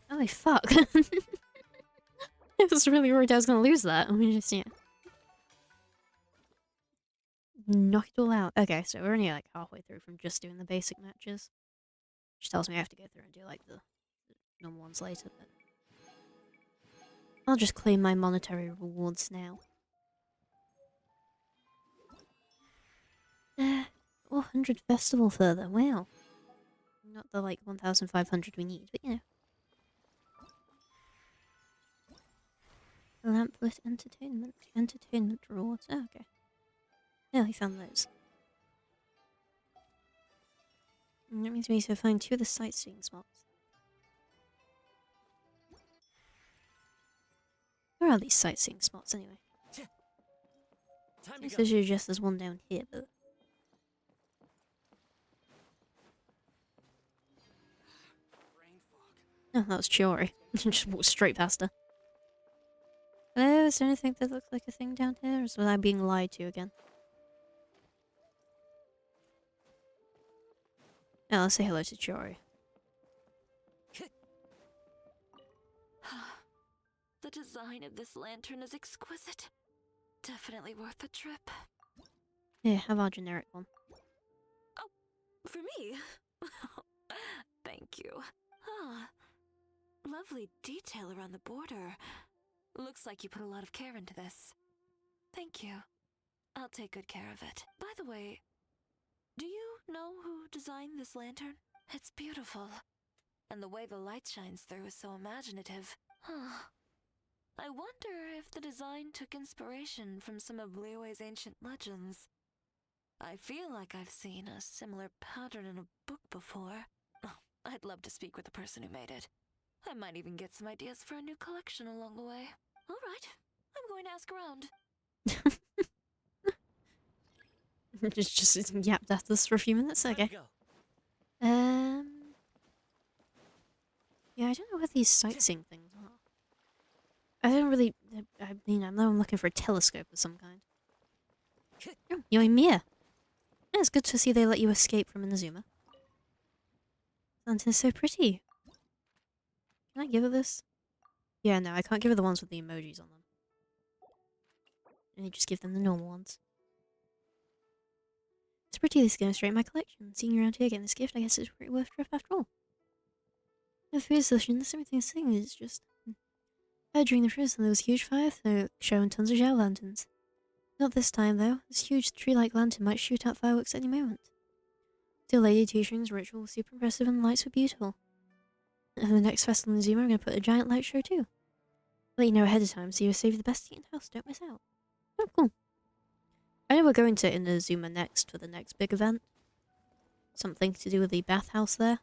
Holy fuck. I was really worried I was gonna lose that. Let me just, yeah. Knock it all out. Okay, so we're only like halfway through from just doing the basic matches. Which tells me I have to go through and do like the normal ones later, but I'll just claim my monetary rewards now. 400 festival further, wow. Not the like 1,500 we need, but you know. Lamplit entertainment. Entertainment rewards. Oh, okay. Yeah, we found those. And that means we need to find 2 of the sightseeing spots. Where are these sightseeing spots anyway? Time to Seems go. just there's one down here, but Brain fog. oh, that was Chiori. Just walked straight past her. Hello, is there anything that looks like a thing down here? Or was I being lied to again? Oh, let's say hello to Chiori. The design of this lantern is exquisite. Definitely worth the trip. Here, have our generic one. For me? Thank you. Ah, lovely detail around the border. Looks like you put a lot of care into this. Thank you. I'll take good care of it. By the way, do you know who designed this lantern? It's beautiful. And the way the light shines through is so imaginative. Huh. I wonder if the design took inspiration from some of Liyue's ancient legends. I feel like I've seen a similar pattern in a book before. Oh, I'd love to speak with the person who made it. I might even get some ideas for a new collection along the way. All right, I'm going to ask around. just yapped at us for a few minutes. Time to Okay. go. Yeah, I don't know what these sightseeing things are. I don't really. I mean, I know I'm looking for a telescope of some kind. Oh, you're Mia. Yeah, it's good to see they let you escape from Inazuma. Lantern's so pretty. Can I give her this? Yeah, no, I can't give her the ones with the emojis on them. And just give them the normal ones. It's pretty, this goes straight in my collection. Seeing you around here getting this gift, I guess it's pretty worth a trip after all. The food solution, this everything's thing is just... during the cruise, there was a huge fire showing tons of gel lanterns. Not this time, though. This huge tree-like lantern might shoot out fireworks any moment. Still, Lady Two-String's ritual was super impressive and the lights were beautiful. And the next festival in Zuma, I'm going to put a giant light show too. Let you know ahead of time so you save the best seat in the house, don't miss out. Oh, cool. I know we're going to Inazuma next for the next big event. Something to do with the bathhouse there.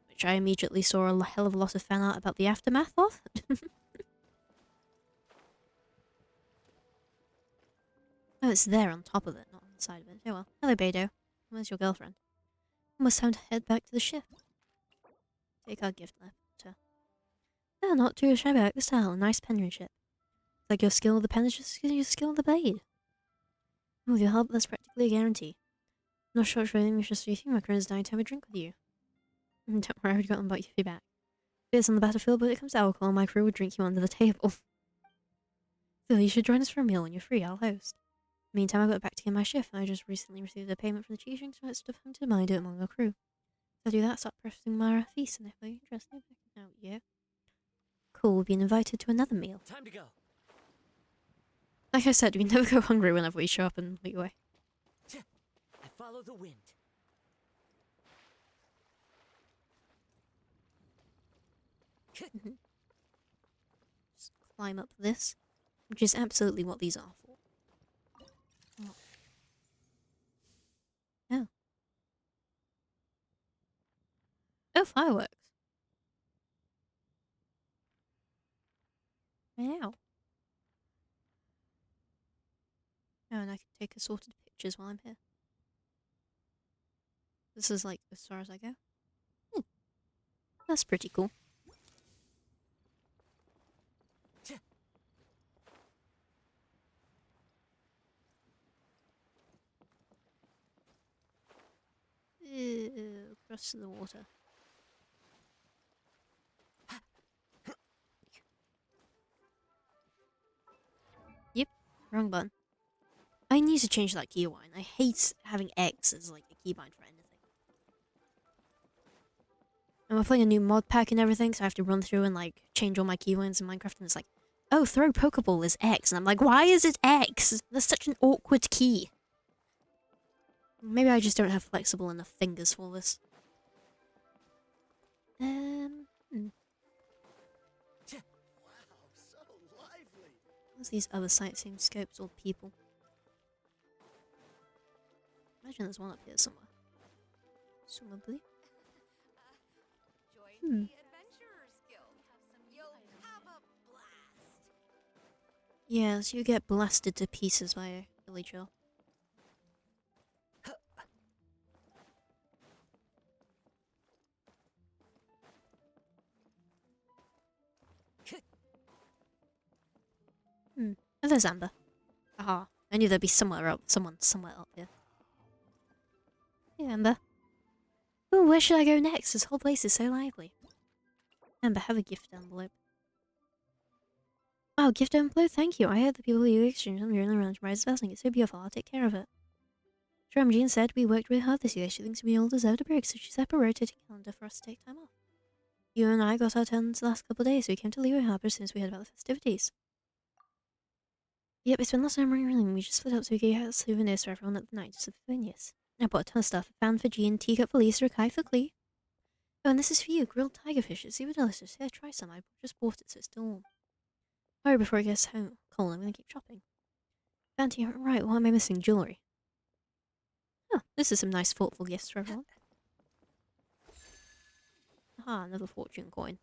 Which I immediately saw a hell of a lot of fan art about the aftermath of. Oh, it's there on top of it, not on the side of it. Oh well. Hello, Beidou. Where's your girlfriend? Almost time to head back to the ship. Take our gift letter. Oh, not too shabby like the style. Nice penmanship. It's like your skill with the pen is just your skill with the blade. With your help, that's practically a guarantee. Not sure if anything, just you think my friend's dying to have a drink with you. Don't worry, I already got them about your feedback. Beer's on the battlefield, but it comes to alcohol, my crew would drink you under the table. Still, you should join us for a meal when you're free, I'll host. Meantime, I got back to get my shift, and I just recently received a payment from the chief, so it's stuff to mind it among our crew. So I do that, start pressing my feast, and if you're interested, oh yeah. Cool, we've been invited to another meal. Time to go. Like I said, we never go hungry whenever we show up in Liyue. I follow the wind. Just climb up this, which is absolutely what these are for. Oh. Oh. Oh, fireworks. Wow. Oh, and I can take assorted pictures while I'm here. This is like as far as I go. Hmm, that's pretty cool. Ew, cross the water. Yep, wrong button. I need to change that keybind. I hate having X as like a keybind for anything. And we're playing a new mod pack and everything, so I have to run through and like change all my keybinds in Minecraft, and it's like, oh, throw Pokeball is X, and I'm like, why is it X? That's such an awkward key. Maybe I just don't have flexible enough fingers for this. Hmm. Wow, so lively. What's these other sightseeing scopes or people? Imagine there's one up here somewhere. Presumably. Join Hmm. the Adventurers Guild. You'll have a blast. Yes, you get blasted to pieces by a villager. Oh, there's Amber. Aha. I knew there'd be someone somewhere up here. Hey, Amber. Oh, where should I go next? This whole place is so lively. Amber, have a gift envelope. Oh, gift envelope? Thank you. I heard the people you exchanged on during the round prize I think it's so beautiful. I'll take care of it. Jerome Jean said we worked really hard this year. She thinks we all deserved a break, so she set up a rotating calendar for us to take time off. You and I got our turns the last couple of days, so we came to Leo Harbour as soon as we heard about the festivities. Yep, it's been lots of running. We just split up so we could get souvenirs for everyone at the night, just souvenirs. I bought a ton of stuff. A fan for Jean, teacup for Lisa, a kite for Clee. Oh, and this is for you, grilled tiger fish. It's super delicious. Here, try some. I just bought it so it's still warm. Hurry before it gets home cold. I'm gonna keep shopping. Fancy, right, what am I missing? Jewellery. Oh, this is some nice thoughtful gifts for everyone. Aha, another fortune coin.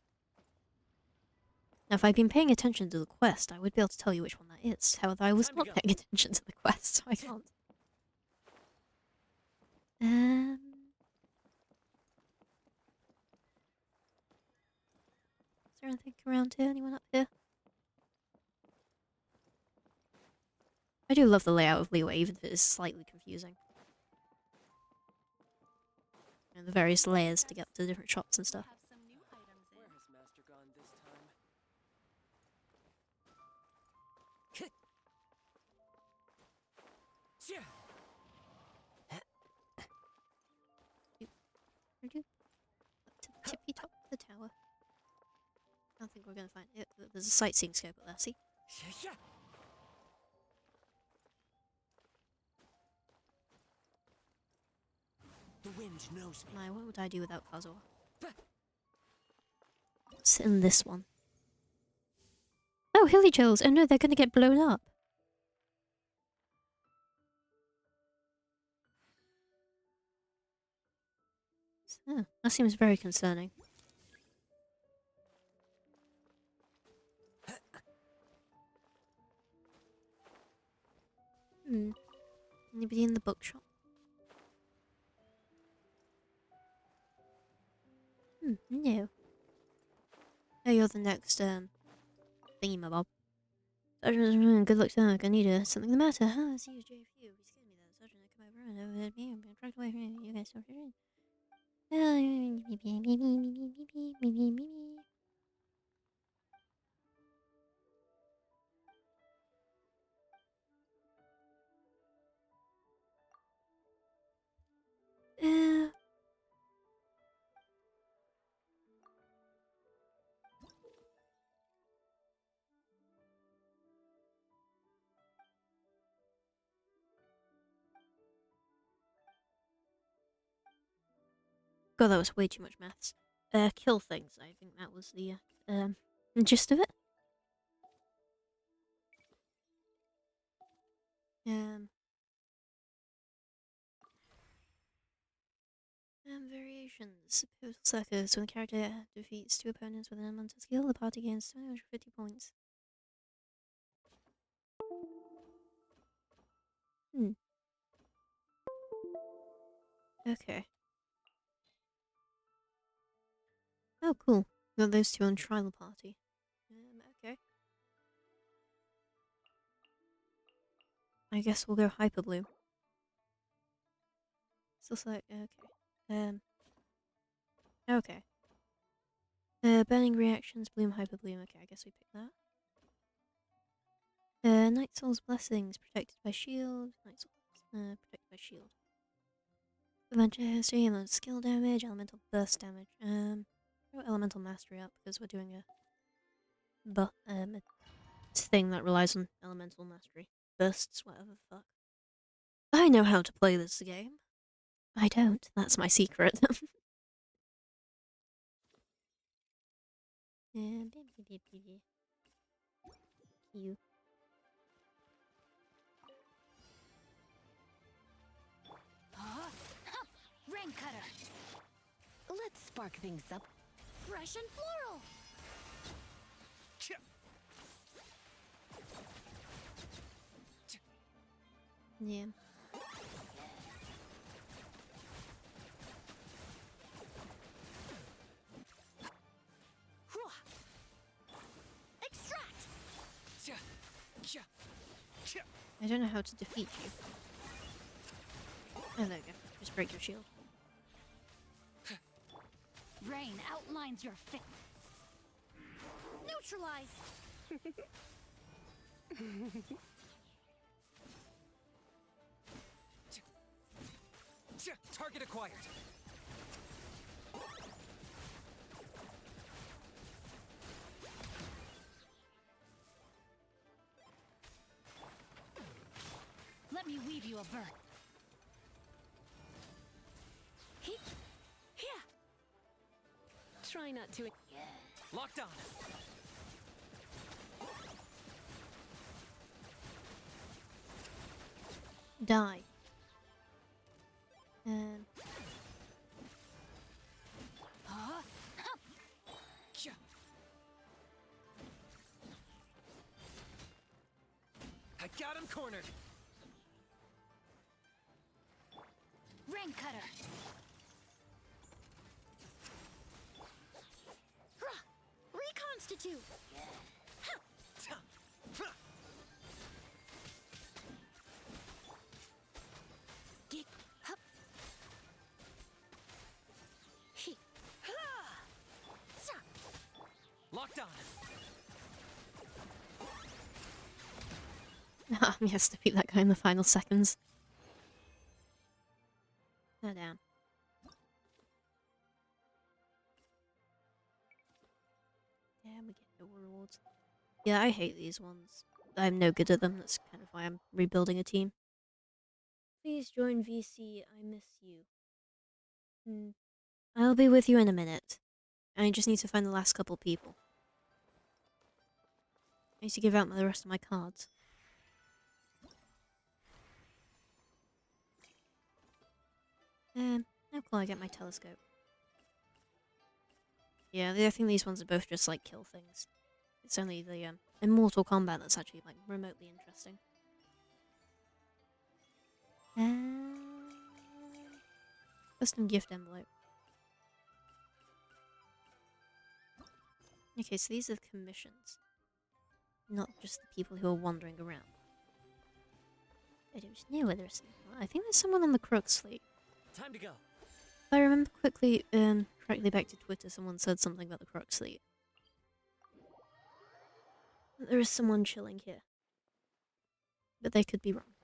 Now, if I'd been paying attention to the quest, I would be able to tell you which one that is. However, I was Time to not go. paying attention to the quest, so I can't. Is there anything around here? Anyone up here? I do love the layout of Leeway, even if it is slightly confusing. And the various layers to get to the different shops and stuff. Have some new items in. Where has Master gone this time? Up to the tippy top of the tower. I don't think we're gonna find it. There's a sightseeing scope up there, see? The wind knows me. My, what would I do without Kazuha? What's in this one? Oh, hilly chills! Oh no, they're gonna get blown up. Oh, that seems very concerning. Anybody in the bookshop? No. Oh, you're the next, thingamabob. Good luck, sir. I need something the matter. Huh? I see you, JFU. You scared me there. Sergeant, come over and overheard me. I'm dragged away from you. You guys don't hear God, that was way too much maths. Kill things. I think that was the gist of it. Variation Congratulations! Pivotal Circus. When the character defeats 2 opponents with an elemental skill, the party gains 750 points. Hmm. Okay. Oh, cool. Got those 2 on Tribal Party. Okay. I guess we'll go Hyper Blue. Still select. Okay. Okay. Burning Reactions, Bloom, Hyper Bloom. Okay, I guess we pick that. Night Soul's Blessings, protected by shield. Night Soul's, protected by shield. Adventure history, elemental skill damage, elemental burst damage. Throw elemental mastery up because we're doing a thing that relies on elemental mastery. Bursts, whatever the fuck. I know how to play this game. I don't. That's my secret. You. Rain cutter. Let's spark things up. Fresh and floral. Yeah. Extract. I don't know how to defeat you. Oh, there we go. Just break your shield. Rain outlines your fit. Neutralize. Target acquired. Let me weave you a bird. Try not to. Locked on. Die. I got him cornered. Rain cutter. Reconstitute. Locked on. He has to beat that guy in the final seconds. Oh, damn. Yeah, we get no rewards. Yeah, I hate these ones. I'm no good at them, that's kind of why I'm rebuilding a team. Please join VC, I miss you. I'll be with you in a minute. I just need to find the last couple people. I need to give out the rest of my cards. How can I get my telescope? Yeah, I think these ones are both just like kill things. It's only the Immortal Combat that's actually like remotely interesting. Custom gift envelope. Okay, so these are the commissions. Not just the people who are wandering around. I don't know whether there's someone. I think there's someone on the Crooks fleet. Time to go. If I remember correctly back to Twitter, someone said something about the Crooks fleet. There is someone chilling here. But they could be wrong.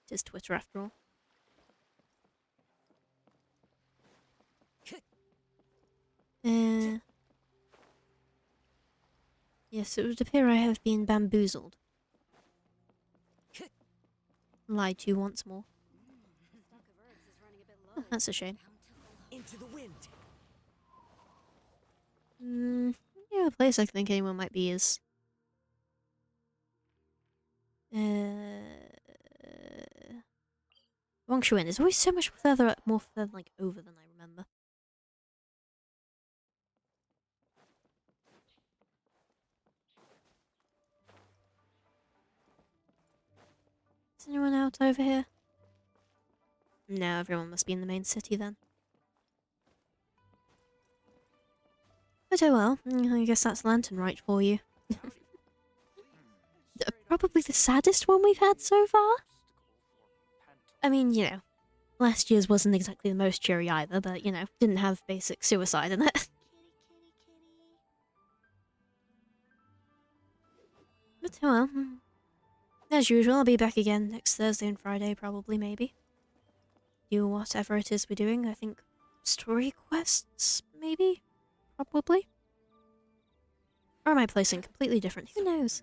It is Twitter after all. Yes, it would appear I have been bamboozled. Lied to once more. Oh, that's a shame. Into the wind. Yeah, a place I think anyone might be is... Wangshuin is always so much more further like over than I remember. out over here? No, everyone must be in the main city then. But oh well, I guess that's Lantern Rite for you. Probably the saddest one we've had so far? I mean, you know, last year's wasn't exactly the most cheery either, but, you know, didn't have basic suicide in it. But oh well, as usual, I'll be back again next Thursday and Friday, probably, maybe. Do whatever it is we're doing, I think story quests, maybe? Probably? Or am I placing completely different? Who knows?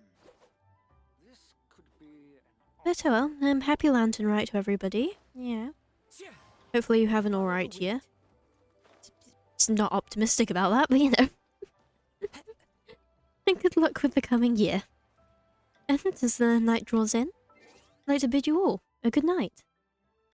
But oh well, happy Lantern Rite to everybody. Yeah. Hopefully you have an alright year. It's not optimistic about that, but you know. And good luck with the coming year. And as the night draws in, I'd like to bid you all a good night.